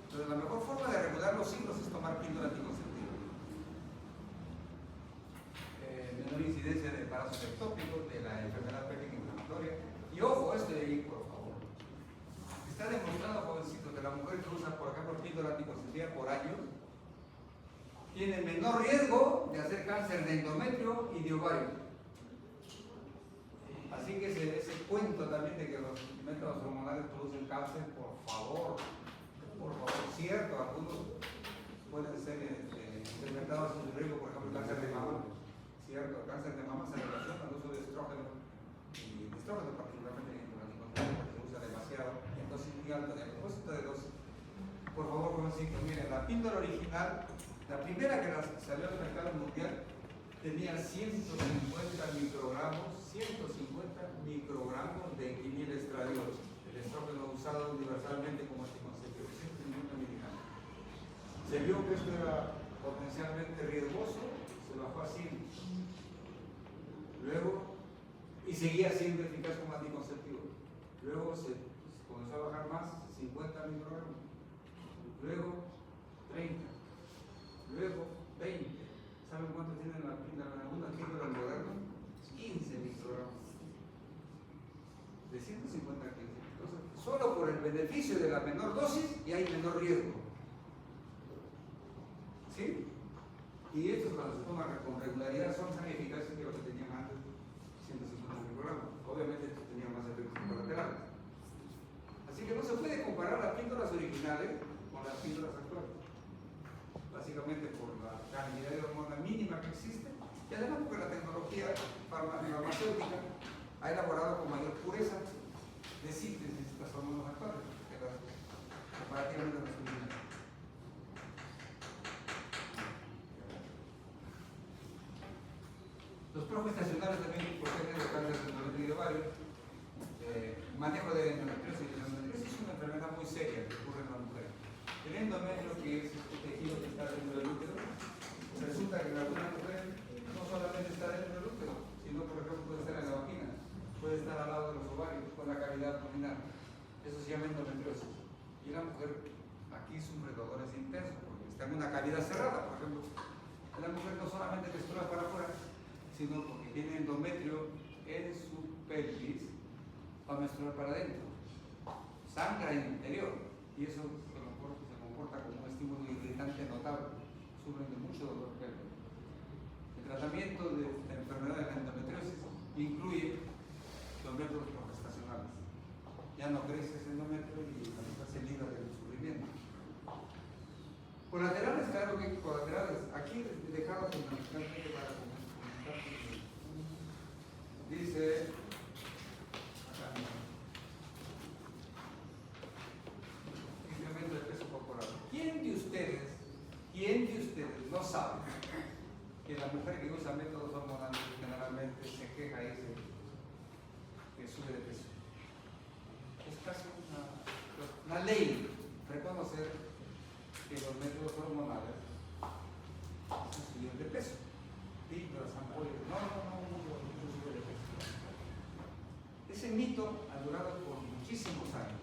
Speaker 1: Entonces, la mejor forma de regular los ciclos es tomar píldora anticonceptiva. Menor incidencia de embarazos ectópicos, de la enfermedad pélvica inflamatoria. Y ojo, esto de ahí, por favor. Está demostrado, jovencito, que la mujer que usa, por ejemplo, píldora anticonceptiva por años, tiene menor riesgo de hacer cáncer de endometrio y de ovario. Así que ese cuento también de que los métodos hormonales producen cáncer, por favor, cierto, algunos pueden ser interpretados en riesgo, por ejemplo, el cáncer de mama. Cierto, el cáncer de mama se relaciona al uso de estrógeno, y de estrógeno particularmente en el anticonceptivo, porque se usa demasiado, en dosis muy altas. Y a propósito de dosis, por favor, jovencitos, miren, la píldora original, la primera que salió al mercado mundial, tenía 150 microgramos de quinilestradiol, el estrógeno usado universalmente como anticonceptivo, 150 miligramos. Se vio que esto era potencialmente riesgoso, se bajó a 100. Luego, y seguía siendo eficaz como anticonceptivo. Luego se comenzó a bajar más, 50 microgramos. Luego, 30. Luego, 20. ¿Saben cuánto tiene una píldora moderna? 15 microgramos. De 150 a 15. Entonces, solo por el beneficio de la menor dosis y hay menor riesgo. ¿Sí? Y estos, cuando se toman con regularidad, son tan eficaces que lo que tenían antes, 150 microgramos. Obviamente, estos tenían más efectos colaterales. Así que no se puede comparar las píldoras originales con las píldoras actuales. Básicamente por la cantidad de hormona mínima que existe, y además porque la tecnología farmacéutica ha elaborado con mayor pureza de síntesis estas hormonas actuales que las comparativamente las originales. Los progestacionales también protegen de cáncer de endometrio y de ovario. Manejo de endometriosis. La endometriosis es una enfermedad muy seria que ocurre en la mujer. El endometrio, que es este tejido que está dentro del útero, resulta que en algunas mujeres no solamente está dentro del útero, sino, por ejemplo, puede estar en la vagina, puede estar al lado de los ovarios, con la cavidad abdominal. Eso se llama endometriosis. Y la mujer aquí sufre dolores intensos porque está en una cavidad cerrada, por ejemplo. La mujer no solamente menstrua para afuera, sino porque tiene endometrio en su pelvis, va a menstruar para adentro. Sangra en el interior y eso se comporta como un estímulo irritante notable. Sufren de mucho dolor pélvico. El tratamiento de la enfermedad de la endometriosis incluye los métodos progestacionales. Ya no crece ese endometrio y la mujer se libra del sufrimiento. Colaterales, claro que colaterales. Aquí dejado fundamentalmente para comentar. Dice acá, incremento de peso corporal. ¿Quién de ustedes no sabe que la mujer que usa métodos hormonales generalmente se queja y dice que sube de peso? Es casi una ley reconocer que los métodos hormonales hacen subir de peso. Píldoras, ampollas, no sube de peso. Ese mito ha durado por muchísimos años.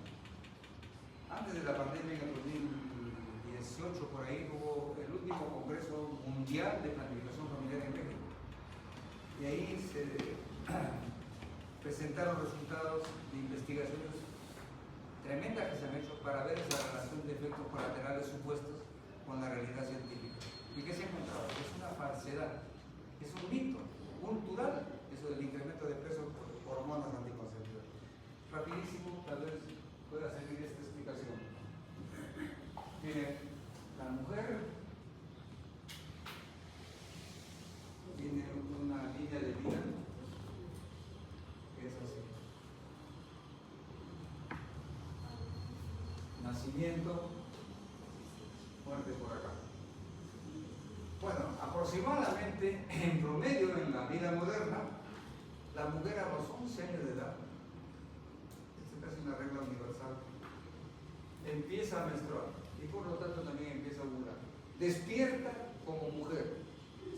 Speaker 1: Antes de la pandemia, en el 2018, por ahí hubo el último Congreso Mundial de Planificación Familiar en México. Y ahí se presentaron resultados de investigaciones tremendas que se han hecho para ver esa relación de efectos colaterales supuestos con la realidad científica. ¿Y qué se ha encontrado? Es una falsedad, es un mito cultural, eso del incremento de peso por hormonas anticonceptivas. Rapidísimo, tal vez pueda servir esta explicación. Miren, la mujer tiene una línea de vida que es así. Nacimiento, muerte por acá. Aproximadamente, en promedio en la vida moderna, la mujer a los 11 años de edad, esta es casi una regla universal, empieza a menstruar y por lo tanto también empieza a ovular. Despierta como mujer,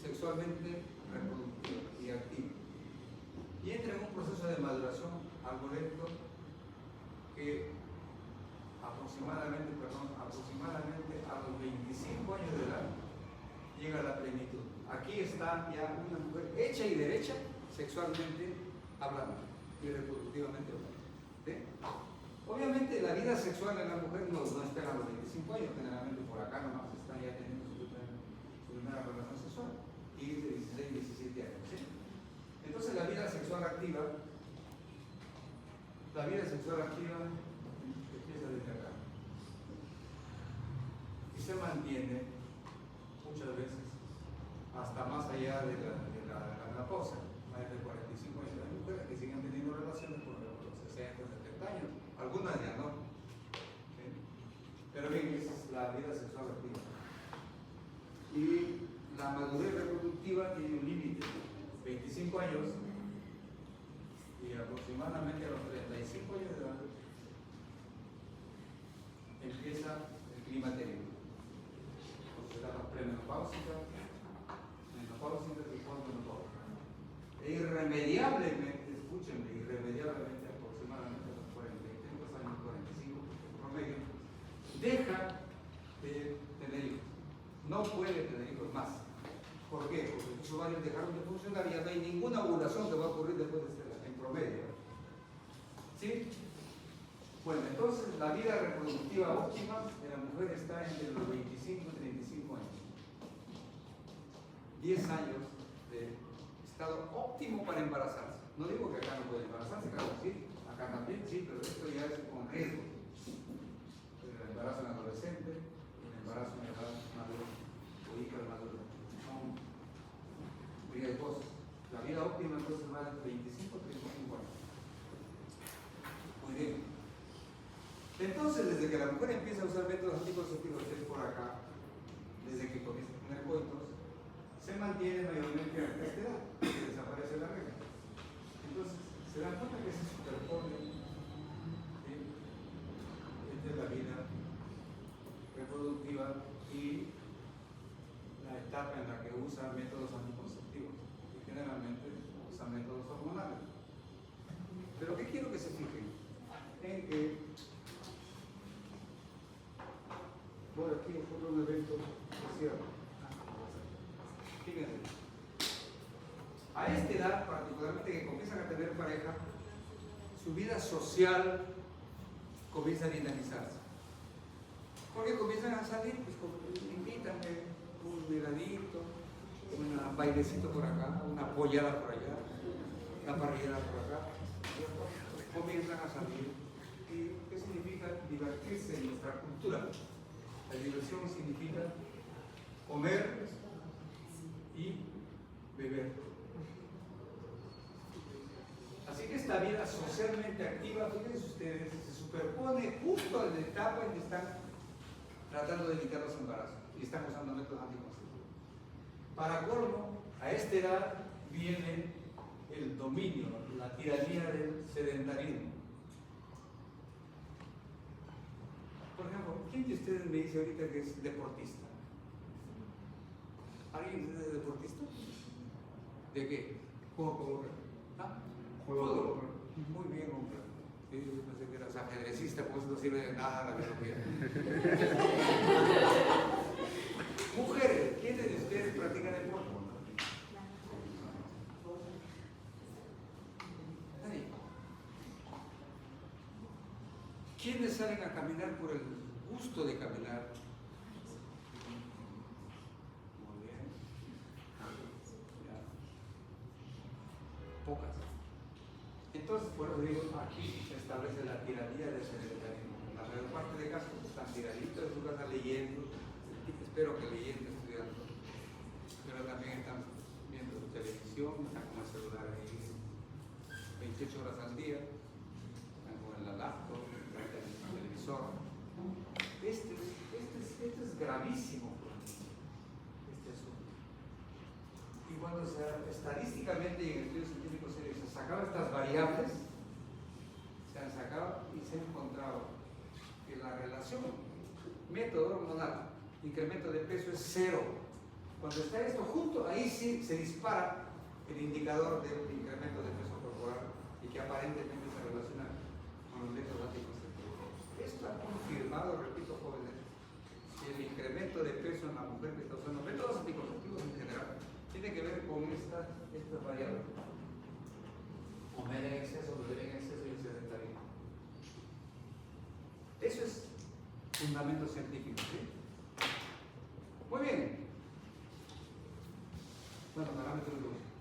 Speaker 1: sexualmente reproductiva y activa. Y entra en un proceso de maduración algo lento que aproximadamente a los 25 años de edad llega a la plenitud. Aquí está ya una mujer hecha y derecha sexualmente hablando y reproductivamente hablando. ¿Sí? Obviamente la vida sexual en la mujer no espera a los 25 años, generalmente por acá nomás están ya teniendo su primera relación sexual y de 16, 17 años. ¿Sí? Entonces la vida sexual activa empieza desde acá y se mantiene muchas veces hasta más allá de la menopausia, más de 45 años. Hay mujeres que siguen teniendo relaciones por los 60, 70 años, algunas ya no. ¿Sí? Pero bien, esa es la vida sexual activa. Y la madurez reproductiva tiene un límite, 25 años, y aproximadamente a los 35 años de edad empieza el climaterio. Entonces, etapas premenopáusicas, menopáusicas y postmenopáusicas. E irremediablemente, escúchenme, irremediablemente, aproximadamente a los 43 años, 45 en promedio, deja de tener hijos. No puede tener hijos más. ¿Por qué? Porque sus ovarios dejaron de funcionar y ya no hay ninguna ovulación que va a ocurrir después de esta edad, en promedio. ¿Sí? Bueno, entonces la vida reproductiva óptima de la mujer está entre los 25 y 35 años. 10 años de estado óptimo para embarazarse. No digo que acá no puede embarazarse, claro, sí, acá también, sí, pero esto ya es con riesgo. El embarazo en adolescente, el embarazo en edad madura, o hipermadura. Son riesgosos. La vida óptima entonces va de 25 a 35 años. Muy bien. Entonces, desde que la mujer empieza a usar métodos anticonceptivos, que es por acá, desde que comienza a tener coitos, se mantiene mayormente a esta edad, que desaparece la regla. Entonces, se dan cuenta que se superpone entre la vida reproductiva y la etapa en la que usa métodos anticonceptivos, y generalmente usa métodos hormonales. Pero ¿qué quiero que se fijen? En que por aquí ocurre un evento social. Fíjense, a esta edad, particularmente que comienzan a tener pareja, su vida social comienza a dinamizarse. Porque comienzan a salir, pues invitan un heladito, un bailecito por acá, una pollada por allá, una parrillada por acá. Comienzan a salir. ¿Y qué significa divertirse en nuestra cultura? La diversión significa comer y beber. Así que esta vida socialmente activa, fíjense ustedes, se superpone justo a la etapa en que están tratando de evitar los embarazos y están usando métodos anticonceptivos. Para colmo, a esta edad viene el dominio, la tiranía del sedentarismo. Por ejemplo, ¿quién de ustedes me dice ahorita que es deportista? ¿Alguien es deportista? ¿De qué?
Speaker 5: Juego.
Speaker 1: ¿Ah?
Speaker 5: Fútbol.
Speaker 1: Muy bien, hombre. Sí, yo pensé que eras ajedrecista, pues no sirve de nada la biología. Mujeres, ¿quiénes de ustedes practican deporte? Nadie. ¿Quiénes salen a caminar por el gusto de caminar? Muy bien. Ya. Pocas. Entonces, por eso digo, aquí se establece la tiranía del sedentarismo. En la mayor parte de casos están tiraditos en su casa leyendo, espero que leyendo, estudiando, pero también están viendo su televisión, están con el celular ahí 28 horas al día, están con la laptop, el televisor. Este es gravísimo, este asunto. cuando estadísticamente y en estudios científicos serios se sacaban estas variables, se han sacado y se ha encontrado que la relación método hormonal, incremento de peso es 0. Cuando está esto junto, ahí sí se dispara el indicador del incremento de peso corporal y que aparentemente se relaciona con los métodos anticonceptivos. Esto ha confirmado, repito, jóvenes, que el incremento de peso en la mujer que está usando métodos anticonceptivos en general tiene que ver con estas variables. Comer en exceso, beber en exceso y el sedentarismo. Eso es fundamento científico, ¿sí? Muy bien. Bueno, parámetros de uso.